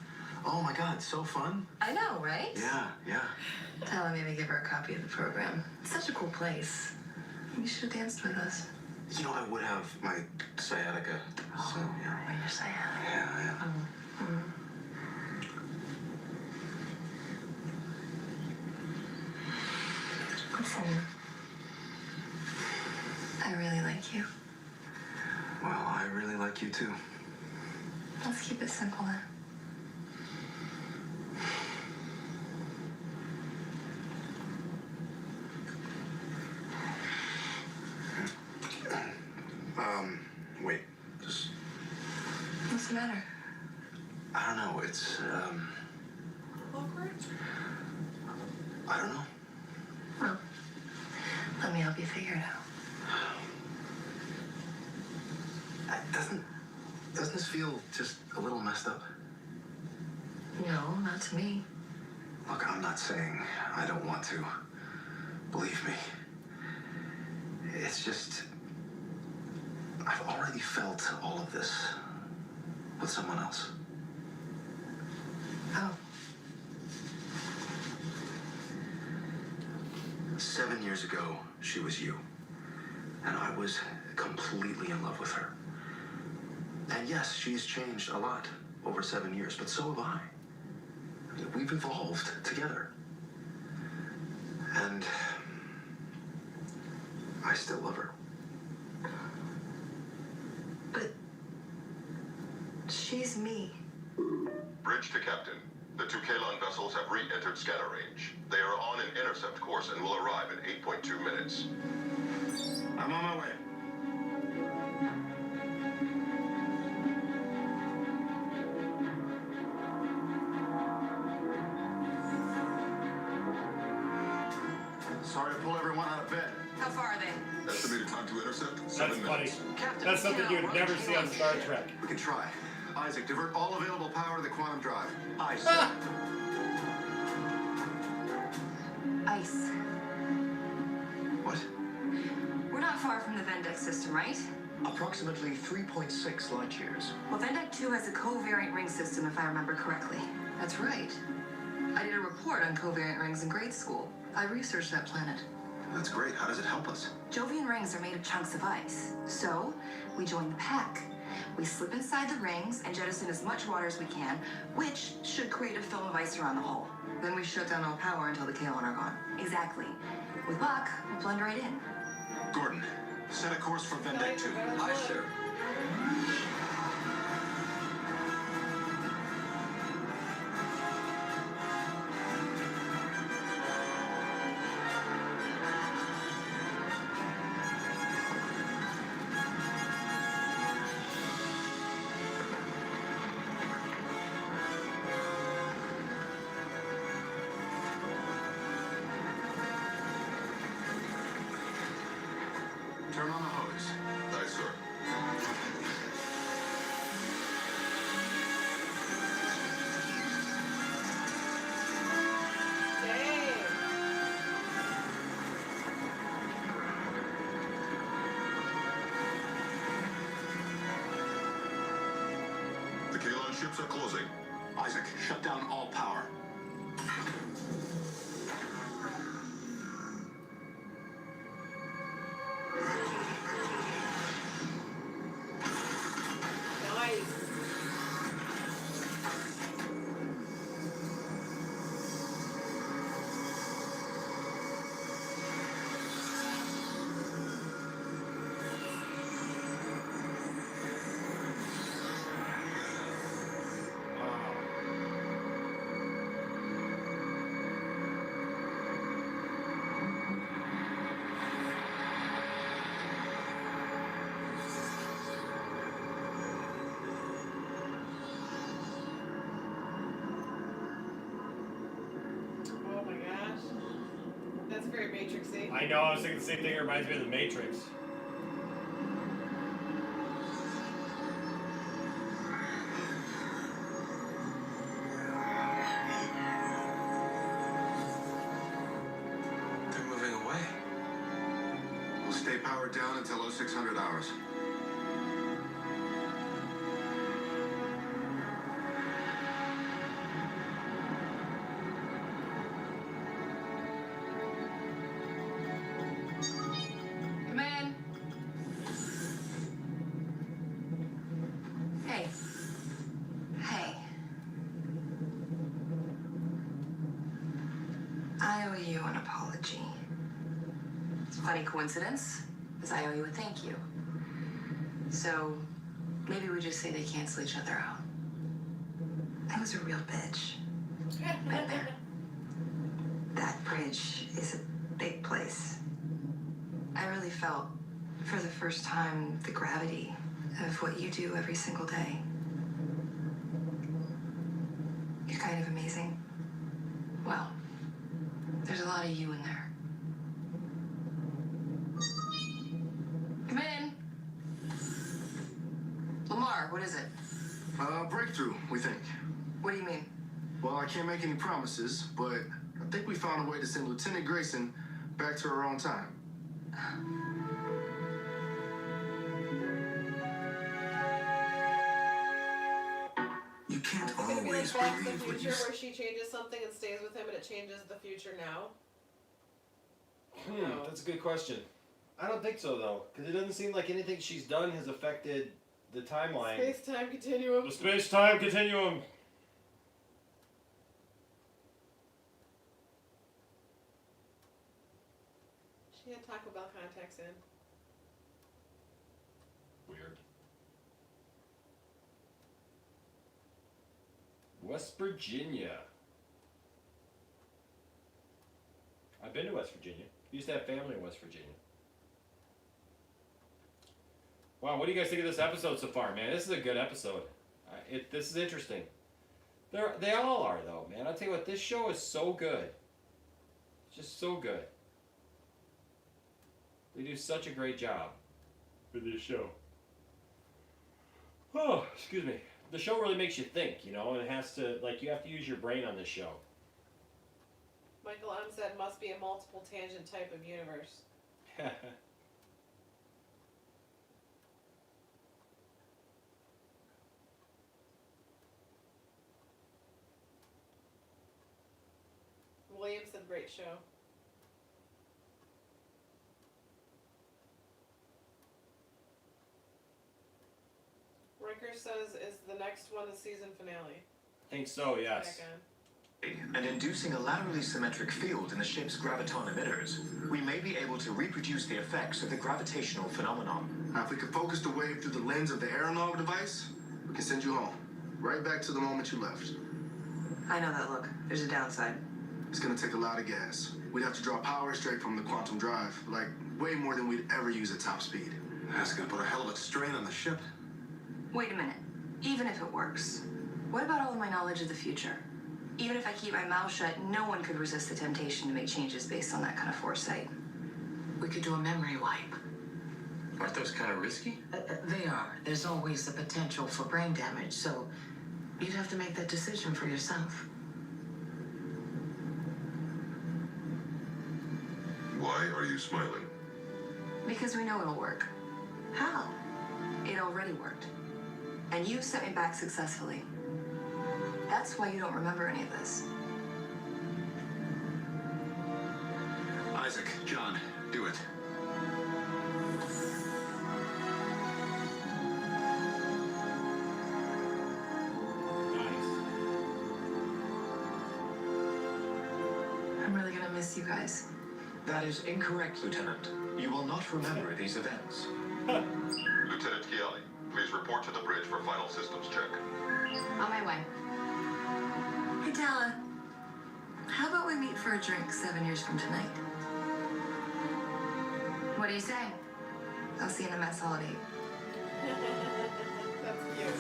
Oh my God, so fun. I know, right? Yeah. Tell her maybe give her a copy of the program. It's such a cool place. You should have danced with us. You know, I would have my sciatica. So, yeah. When you're saying. Yeah. Listen, I really like you. Well, I really like you too. Let's keep it simple then. Wait, What's the matter? I don't know, it's, Doesn't this feel just a little messed up? No, not to me. Look, I'm not saying I don't want to. Believe me. It's just, I've already felt all of this with someone else. Oh. 7 years ago, she was you. And I was completely in love with her. And yes, she's changed a lot over 7 years, but so have I. I mean, we've evolved together. And I still love her. But she's me. Bridge to Captain. The two Kalon vessels have re-entered scanner range. They are on an intercept course and will arrive in 8.2 minutes. I'm on my way. Sorry to pull everyone out of bed. How far are they? Estimated time to intercept, That's 7 funny. minutes. Captain, That's something you would never see on Star Trek. We can try. Isaac, divert all available power to the quantum drive. Aye, sir. Ice. What? We're not far from the Vendex system, right? Approximately 3.6 light years. Well, Vendex 2 has a covariant ring system, if I remember correctly. That's right. I did a report on covariant rings in grade school. I researched that planet. That's great. How does it help us? Jovian rings are made of chunks of ice. So, we join the pack. We slip inside the rings and jettison as much water as we can, which should create a film of ice around the hull. Then we shut down all power until the Kalon are gone. Exactly. With luck, we'll blend right in. Gordon, set a course for Vendek 2. Aye, sir. Turn on the hose. Aye, sir. Dang. The Kalon ships are closing. Isaac, shut down all power. Nice. Oh my gosh. That's very Matrixy. I know, I was thinking the same thing. It reminds me of The Matrix. They're moving away. We'll stay powered down until 0600 hours. Come in. Hey. Hey. I owe you an apology. It's a funny coincidence, because I owe you a thank you. So, maybe we just say they cancel each other out. I was a real bitch. Been there. That bridge is a big place. I really felt, for the first time, the gravity of what you do every single day. You're kind of amazing. Well, there's a lot of you in there. What is it? Breakthrough, we think. What do you mean? Well, I can't make any promises, but I think we found a way to send Lieutenant Grayson back to her own time. You can't It's gonna be always like Back to the believe what Future, you where she changes something and stays with him, and it changes the future now. No. That's a good question. I don't think so though, because it doesn't seem like anything she's done has affected the timeline. Space-time continuum. The space-time continuum. She had Taco Bell contacts in. Weird. West Virginia. I've been to West Virginia. Used to have family in West Virginia. Wow, what do you guys think of this episode so far, man? This is a good episode. This is interesting. They all are, though, man. I'll tell you what, this show is so good. It's just so good. They do such a great job with this show. Oh, excuse me. The show really makes you think, you know, and it has to, like, you have to use your brain on this show. Michael M. said must be a multiple tangent type of universe. William said great show. Riker says is the next one the season finale. I think so, yes. Back on. And inducing a laterally symmetric field in the ship's graviton emitters, we may be able to reproduce the effects of the gravitational phenomenon. Now, if we could focus the wave through the lens of the aeronaut device, we can send you home. Right back to the moment you left. I know that look. There's a downside. It's gonna take a lot of gas. We'd have to draw power straight from the quantum drive, like way more than we'd ever use at top speed. That's gonna put a hell of a strain on the ship. Wait a minute. Even if it works, what about all of my knowledge of the future? Even if I keep my mouth shut, no one could resist the temptation to make changes based on that kind of foresight. We could do a memory wipe. Aren't those kind of risky? They are. There's always the potential for brain damage, so you'd have to make that decision for yourself. Why are you smiling? Because we know it'll work. How? It already worked. And you sent me back successfully. That's why you don't remember any of this. Isaac, John, do it. I'm really gonna miss you guys. That is incorrect, Lieutenant. You will not remember these events. Lieutenant Chiali, please report to the bridge for final systems check. On my way. Hey, Della. How about we meet for a drink 7 years from tonight? What do you say? I'll see you in the mess hall at 8. That's cute.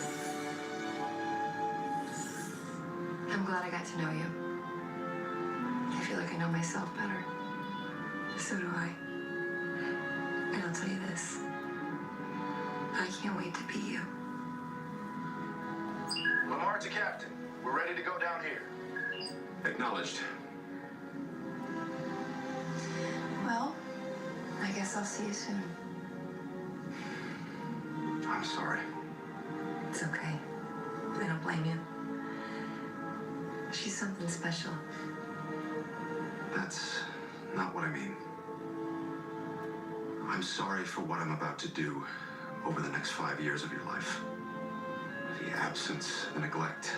I'm glad I got to know you. I feel like I know myself better. So do I. And I'll tell you this. I can't wait to be you. Lamar to Captain. We're ready to go down here. Acknowledged. Well, I guess I'll see you soon. I'm sorry. It's okay. I don't blame you. She's something special. That's not what I mean. I'm sorry for what I'm about to do over the next 5 years of your life. The absence, the neglect.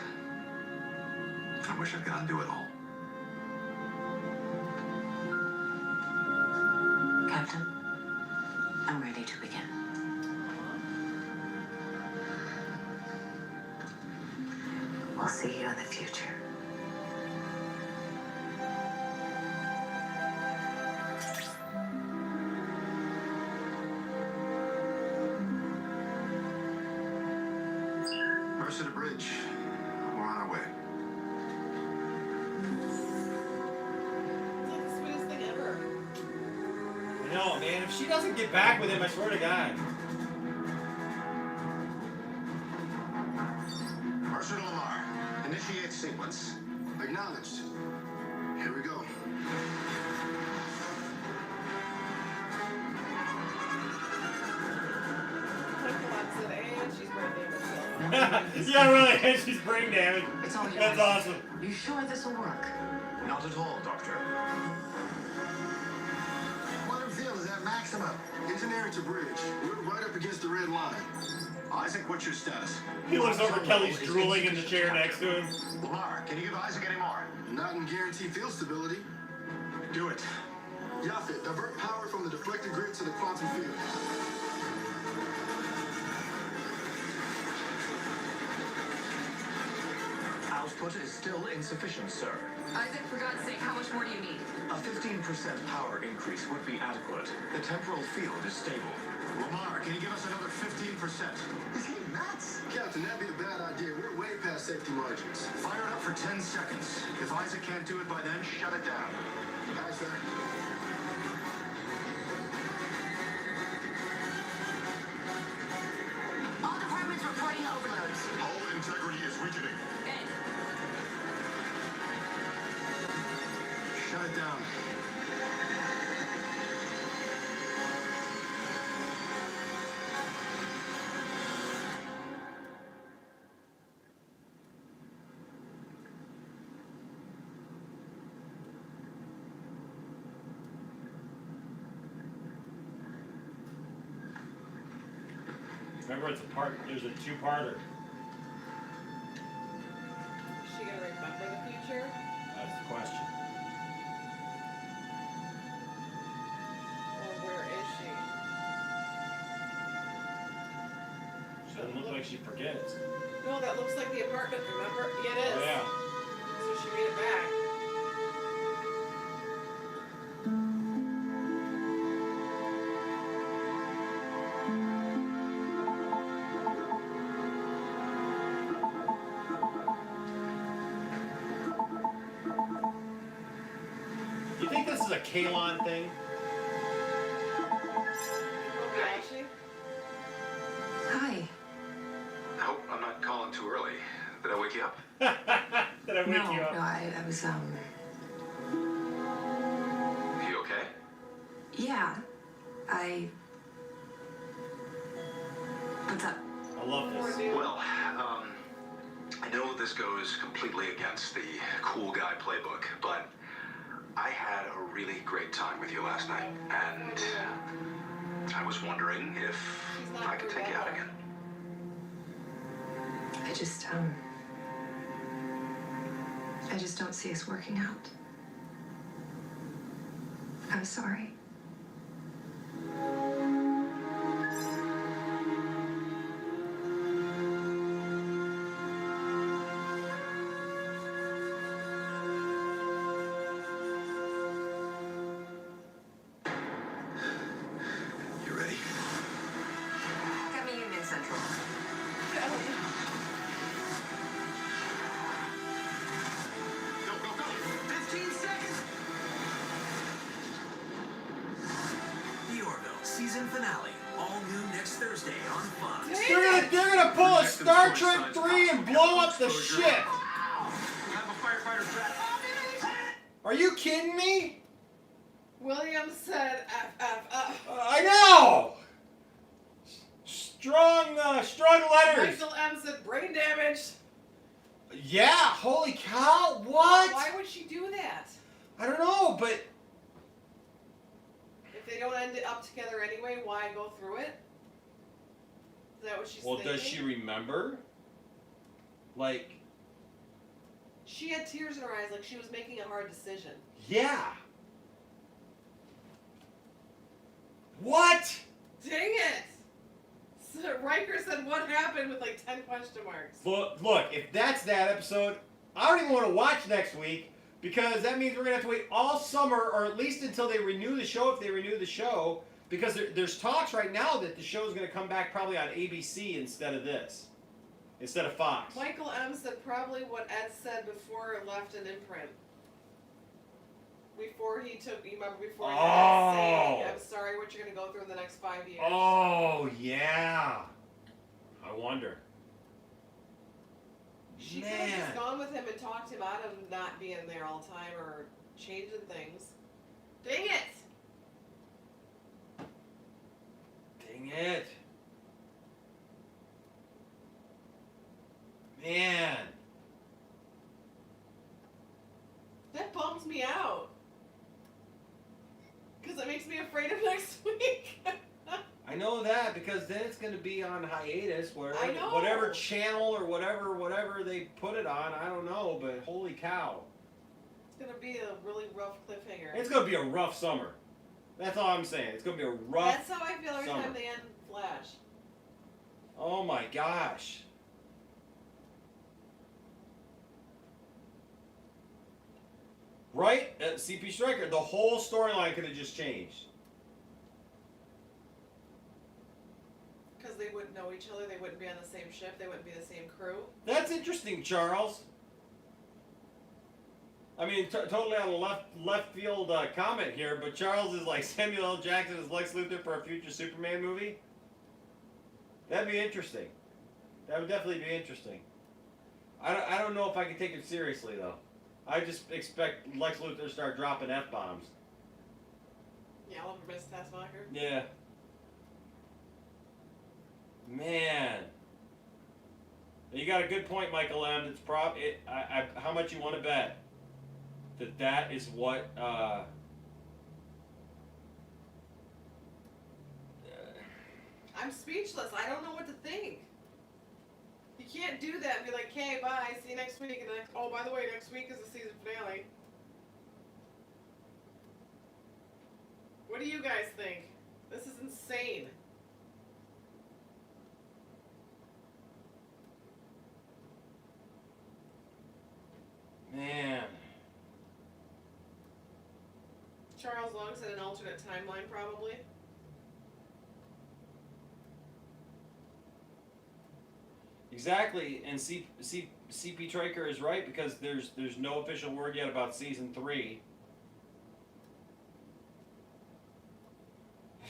I wish I could undo it all. Captain, I'm ready to begin. We'll see you in the future. Mercer to bridge. We're on our way. It's like the sweetest thing ever. I know, man. If she doesn't get back with him, I swear to God. Initiate sequence. Acknowledged. Here we go. Michael said, and she's brain damaged. Yeah, really. And she's brain damaged. It's all yours. That's awesome. You sure this'll work? Not at all, Doctor. Quantum field is at maximum. Engineering to bridge. We're right up against the red line. Isaac, what's your status? He looks over. Kelly's drooling in the chair next to him. Lamar, can you give Isaac any more? Not in guaranteed field stability. Do it. Yaphet, divert power from the deflected grid to the quantum field. Output is still insufficient, sir. Isaac, for God's sake, how much more do you need? A 15% power increase would be adequate. The temporal field is stable. Lamar, can you give us another 15%? Is he nuts? Captain, that'd be a bad idea. We're way past safety margins. Fire it up for 10 seconds. If Isaac can't do it by then, shut it down. Aye, sir. All departments reporting overloads. Hull integrity is weakening. Shut it down. Remember, it's a part. There's a two-parter. Is she gonna remember the future? That's the question. Or where is she? She doesn't look like she forgets. No, that looks like the apartment, remember? Yeah, it is. Oh, yeah. So she made it back. You think this is a Kalon thing? Okay, actually. Hi. I hope I'm not calling too early. Did I wake you up? Did I wake No, you up? no, I was, You okay? yeah. What's up? I love this. Well, I know this goes completely against the cool guy playbook, but I had a really great time with you last night, and I was wondering if I could take you out again. I just don't see us working out. I'm sorry. You ready? Got me Union Central. Go, go, go! 15 seconds! The Orville season finale, all new next Thursday on Fox. They're gonna pull a Star Trek 3 and blow up the ship. We have a firefighter trapped. Are you kidding me? William said F. I know. Strong letters. Michael M said brain damage. Yeah. Holy cow. What? Why would she do that? I don't know, but If they don't end it up together anyway, why go through it? Is that what she's well, thinking? does she remember? Like, She had tears in her eyes, like she was making a hard decision. yeah. What? Dang it! So Riker said what happened with like 10 question marks. Look, if that's that episode, I don't even want to watch next week because that means we're going to have to wait all summer or at least until they renew the show, if they renew the show, because there's talks right now that the show is going to come back probably on ABC instead of Fox. Michael M said probably what Ed said before it left an imprint. Before he took, you remember before he had saying, I'm sorry what you're going to go through in the next 5 years. Oh, yeah. I wonder. She could have just gone with him and talked him out of not being there all the time or changing things. Dang it! Dang it. Man. That bums me out. Because it makes me afraid of next week. I know that because then it's going to be on hiatus where I know. whatever channel or whatever they put it on, I don't know, but holy cow. It's going to be a really rough cliffhanger. It's going to be a rough summer. That's all I'm saying. It's going to be a rough That's how I feel every summer. time they end Flash. Oh my gosh. Right? CP Striker, the whole storyline could have just changed. Because they wouldn't know each other, they wouldn't be on the same ship, they wouldn't be the same crew. That's interesting, Charles. I mean, totally on a left field comment here, but Charles is like Samuel L. Jackson as Lex Luthor for a future Superman movie. That'd be interesting. That would definitely be interesting. I don't know if I can take it seriously though. I just expect Lex Luthor to start dropping F-bombs. Yeah, I'll miss Taskmaster. Yeah. Man. You got a good point, Michael M. It's how much you want to bet that is what I'm speechless. I don't know what to think. You can't do that and be like, "Okay, bye. See you next week." And then, oh, by the way, next week is the season finale. What do you guys think? This is insane. Man. Charles Long said an alternate timeline, probably. Exactly, and CP Traker is right because there's no official word yet about season 3.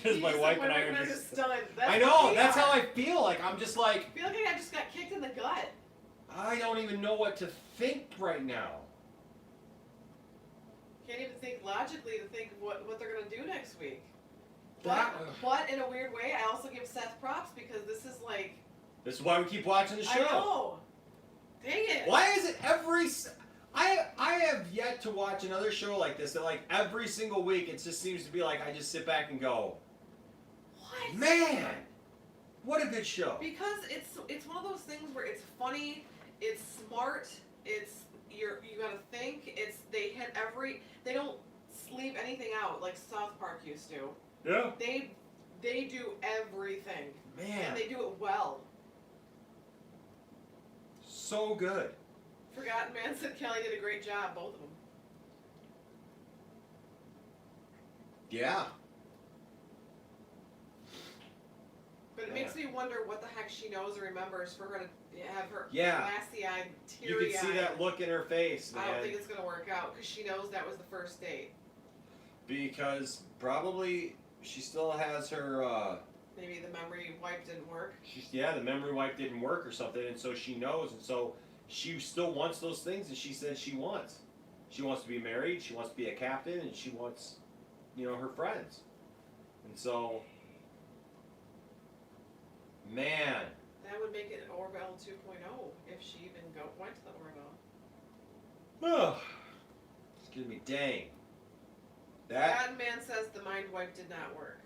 Because my wife and I are just stunned. I know, that's how I feel. Like I'm just like I feel like I just got kicked in the gut. I don't even know what to think right now. Can't even think logically to think of what they're gonna do next week. That- But in a weird way, I also give Seth props because this is like. This is why we keep watching the show. I know. Dang it. Why is it I have yet to watch another show like this that like every single week it just seems to be like I just sit back and go, what? Man, what a good show. Because it's one of those things where it's funny, it's smart, it's you gotta think, they don't leave anything out like South Park used to. Yeah. They do everything. Man. And they do it well. So good. Forgotten Man said Kelly did a great job, both of them. Yeah. But it makes me wonder what the heck she knows or remembers for her to have her Yeah. glassy-eyed, You teary-eyed. can see that look in her face, man. I don't think it's going to work out because she knows that was the first date. Because probably she still has her Maybe the memory wipe didn't work. the memory wipe didn't work or something, and so she knows, and so she still wants those things that she says she wants. She wants to be married, she wants to be a captain, and she wants, her friends. And so, man. That would make it an Orville 2.0 if she even went to the Orville. Oh, excuse me, dang. That. Forgotten Man says the mind wipe did not work.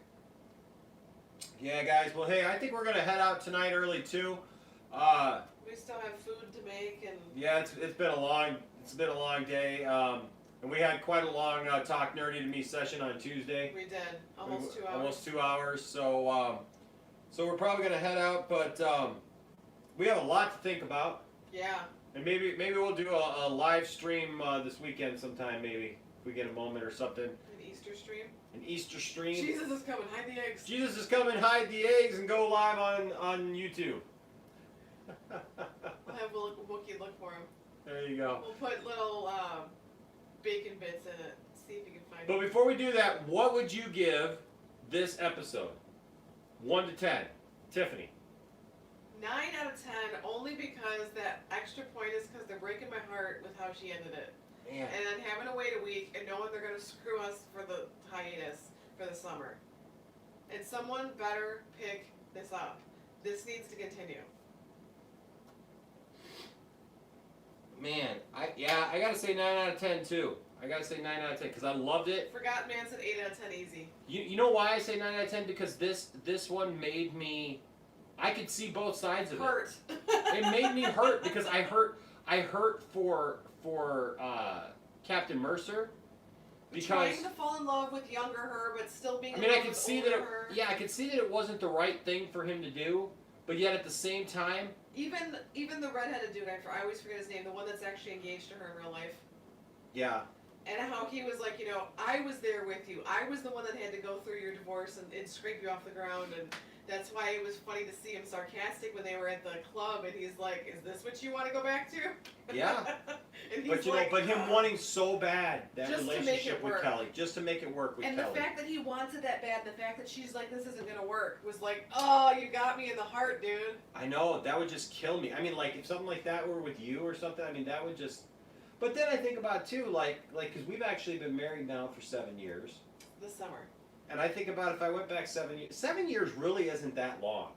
Yeah, guys. Well, hey, I think we're gonna head out tonight early too. We still have food to make and. Yeah, it's been a long day, and we had quite a long talk nerdy to me session on Tuesday. We did almost 2 hours. Almost 2 hours. So we're probably gonna head out, but we have a lot to think about. Yeah. And maybe we'll do a live stream this weekend sometime. Maybe if we get a moment or something. An Easter stream. An Easter stream. Jesus is coming. Hide the eggs. Jesus is coming. Hide the eggs and go live on YouTube. We'll have Wookie look for him. There you go. We'll put little bacon bits in it. See if you can find But it. before we do that, what would you give this episode? 1 to 10. Tiffany. 9 out of 10, only because that extra point is because they're breaking my heart with how she ended it. Man. And then having to wait a week and knowing they're going to screw us for the hiatus for the summer. And someone better pick this up. This needs to continue. Man, I gotta say 9 out of 10 too. I gotta say 9 out of 10 because I loved it. Forgotten Man said 8 out of 10 easy. You know why I say 9 out of 10? Because this one made me, I could see both sides of Hurt. it. It made me hurt because I hurt for Captain Mercer. Because trying to fall in love with younger her, but still being. I mean, in I love could with see older that. her. I could see that it wasn't the right thing for him to do, but yet at the same time. Even the redheaded dude, I always forget his name, the one that's actually engaged to her in real life. Yeah. And how he was like, I was there with you. I was the one that had to go through your divorce and scrape you off the ground. And that's why it was funny to see him sarcastic when they were at the club. And he's like, is this what you want to go back to? Yeah. And he's But him wanting so bad that just to make relationship it with work. Kelly, just to make it work with and Kelly. the fact that he wants it that bad, the fact that she's like, this isn't going to work, was like, oh, you got me in the heart, dude. I know, that would just kill me. I mean, like, if something like that were with you or something, I mean, that would just... But then I think about, too, like, because we've actually been married now for 7 years. This summer. And I think about if I went back 7 years... 7 years really isn't that long.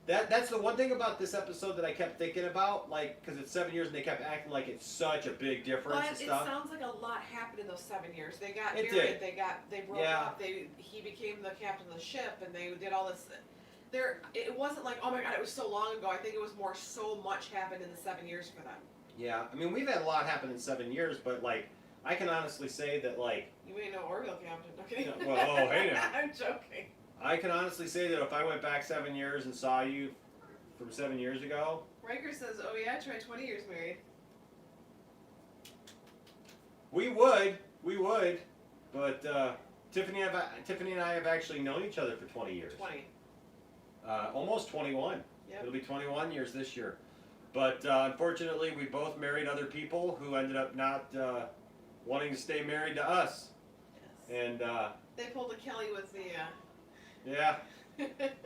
That's the one thing about this episode that I kept thinking about, like, because it's 7 years and they kept acting like it's such a big difference But and it stuff. sounds like a lot happened in those 7 years. They got It married, did. they broke up, he became the captain of the ship, and they did all this. It wasn't like, oh my god, it was so long ago. I think it was more so much happened in the 7 years for them. Yeah, I mean, we've had a lot happen in 7 years, but, like, I can honestly say that, like... You ain't no Orville captain, okay? Yeah, well, oh, hey now. I'm joking. I can honestly say that if I went back 7 years and saw you from 7 years ago... Riker says, oh yeah, I tried 20 years married. We would, but Tiffany and I have actually known each other for 20 years. 20. Almost 21. Yep. It'll be 21 years this year. But unfortunately, we both married other people who ended up not wanting to stay married to us. Yes. And They pulled a Kelly with the... yeah.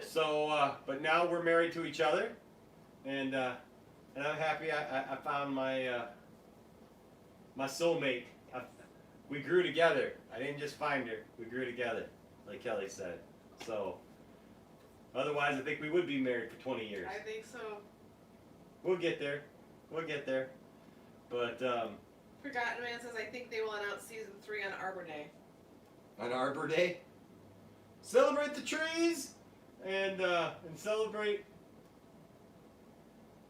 So, but now we're married to each other, and I'm happy I found my my soulmate. We grew together. I didn't just find her. We grew together, like Kelly said. So, otherwise, I think we would be married for 20 years. I think so. We'll get there. We'll get there. But Forgotten Man says, I think they will announce season 3 on Arbor Day. on Arbor Day, celebrate the trees and celebrate.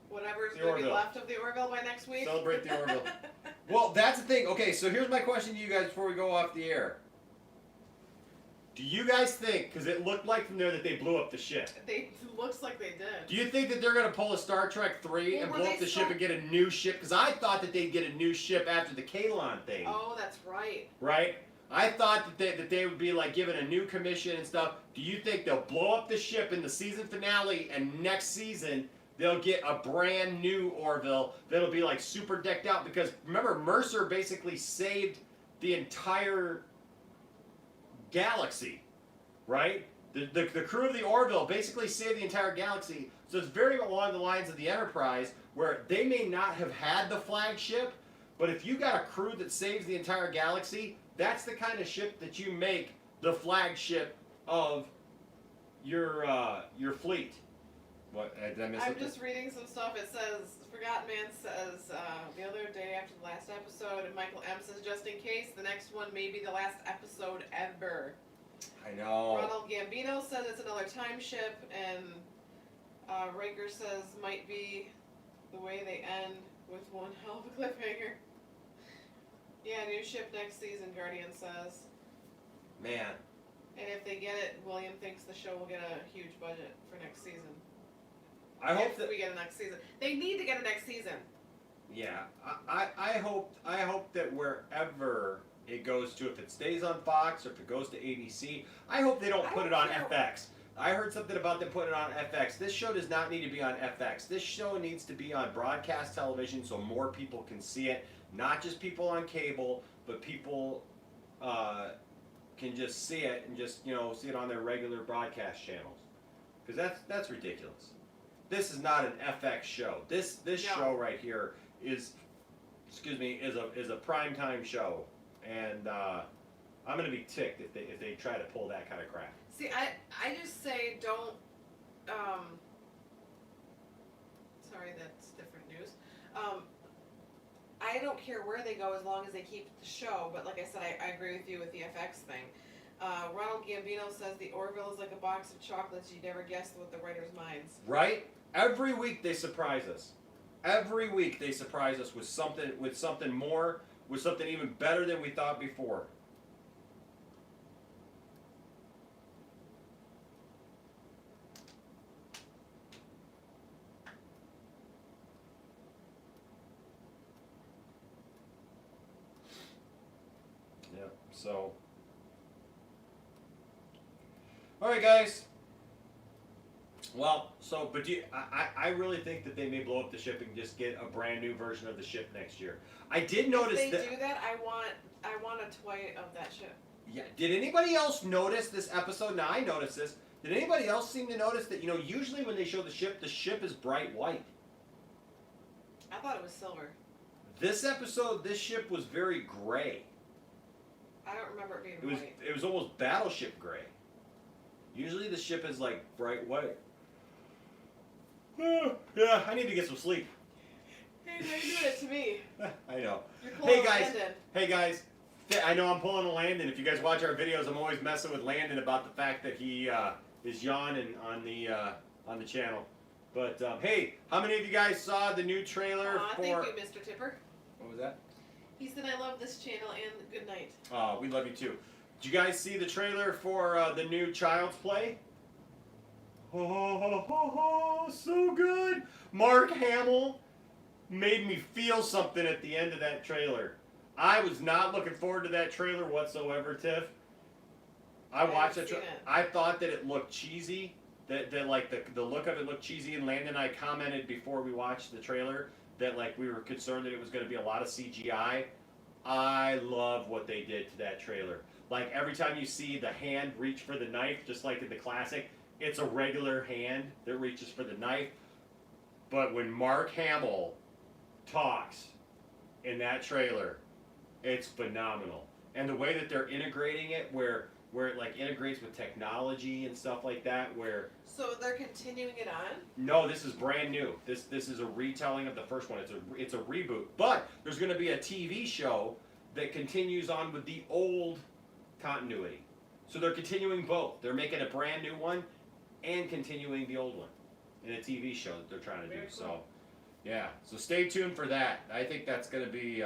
Whatever's The going to be Orville. left of the Orville by next week. Celebrate the Orville. Well, that's the thing. Okay, so here's my question to you guys before we go off the air. Do you guys think, because it looked like from there that they blew up the ship, Looks like they did. do you think that they're going to pull a Star Trek 3 Well, and were blow they up the still- ship and get a new ship? Because I thought that they'd get a new ship after the Kalon thing. Oh, that's right. Right? I thought that they would be like given a new commission and stuff. Do you think they'll blow up the ship in the season finale and next season they'll get a brand new Orville that'll be like super decked out? Because remember, Mercer basically saved the entire galaxy, right? The crew of the Orville basically saved the entire galaxy. So it's very along the lines of the Enterprise, where they may not have had the flagship, but if you got a crew that saves the entire galaxy, that's the kind of ship that you make the flagship of your fleet. What, did I miss I'm something? just reading some stuff. It says, Forgotten Man says, the other day after the last episode, and Michael M says, just in case, the next one may be the last episode ever. I know. Ronald Gambino says it's another time ship, and Riker says might be the way they end with one hell of a cliffhanger. Yeah, new ship next season, Guardian says. Man. And if they get it, William thinks the show will get a huge budget for next season. I hope if that we get a next season. They need to get a next season. Yeah, I hope that wherever it goes to, if it stays on Fox or if it goes to ABC, I hope they don't put it on FX. I heard something about them putting it on FX. This show does not need to be on FX. This show needs to be on broadcast television so more people can see it. Not just people on cable, but people can just see it and just see it on their regular broadcast channels. Because that's ridiculous. this is not an FX show. This No. show right here is, is a primetime show, and I'm gonna be ticked if they try to pull that kind of crap. See, I just say don't. Sorry, that's different news. I don't care where they go as long as they keep the show. But like I said, I agree with you with the FX thing. Ronald Gambino says the Orville is like a box of chocolates. You never guessed what the writers' minds. Right? Every week they surprise us. Every week they surprise us with something more, with something even better than we thought before. Yeah, so. Alright, guys. Well, but I really think that they may blow up the ship and just get a brand new version of the ship next year. I did notice If they that. do that, I want a toy of that ship. Yeah. Did anybody else notice this episode? Now I noticed this. Did anybody else seem to notice that, usually when they show the ship is bright white. I thought it was silver. This episode, this ship was very gray. I don't remember it being white. It was almost battleship gray. Usually the ship is like bright white. Yeah, I need to get some sleep. Hey, they're doing it to me. I know. You're pulling Hey guys. Landon. Hey guys. I know I'm pulling a Landon. If you guys watch our videos, I'm always messing with Landon about the fact that he is yawning on the channel. But hey, how many of you guys saw the new trailer for? Thank you, Mr. Tipper. What was that? He said, "I love this channel and good night." Oh, we love you too. Did you guys see the trailer for the new Child's Play? Oh, so good. Mark Hamill made me feel something at the end of that trailer. I was not looking forward to that trailer whatsoever, Tiff. I watched it. I thought that it looked cheesy. That like the look of it looked cheesy. And Landon and I commented before we watched the trailer that like we were concerned that it was going to be a lot of CGI. I love what they did to that trailer. Like every time you see the hand reach for the knife, just like in the classic, it's a regular hand that reaches for the knife. But when Mark Hamill talks in that trailer, it's phenomenal. And the way that they're integrating it, where it like integrates with technology and stuff like that, where So they're continuing it on? no, this is brand new. This is a retelling of the first one. It's a reboot. But there's going to be a TV show that continues on with the old continuity. So they're continuing both. They're making a brand new one and continuing the old one in a TV show that they're trying to do. Very cool. So yeah, so stay tuned for that. I think that's going to be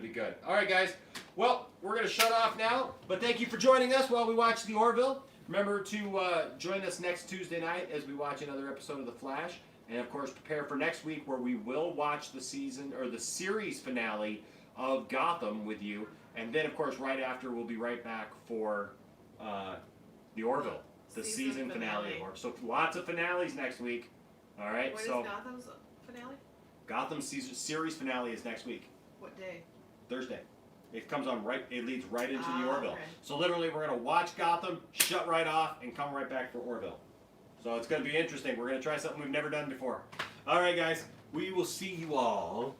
good. All right, guys. Well, we're going to shut off now. But thank you for joining us while we watch the Orville. Remember to join us next Tuesday night as we watch another episode of The Flash. And, of course, prepare for next week where we will watch the series finale of Gotham with you. And then, of course, right after, we'll be right back for the Orville, the season finale. So lots of finales next week. All right. When so is Gotham's finale? Gotham's series finale is next week, What day? Thursday. It comes on it leads right into the Ah, Orville. okay. So literally we're going to watch Gotham, shut right off, and come right back for Orville. So it's going to be interesting. We're going to try something we've never done before. All right, guys. We will see you all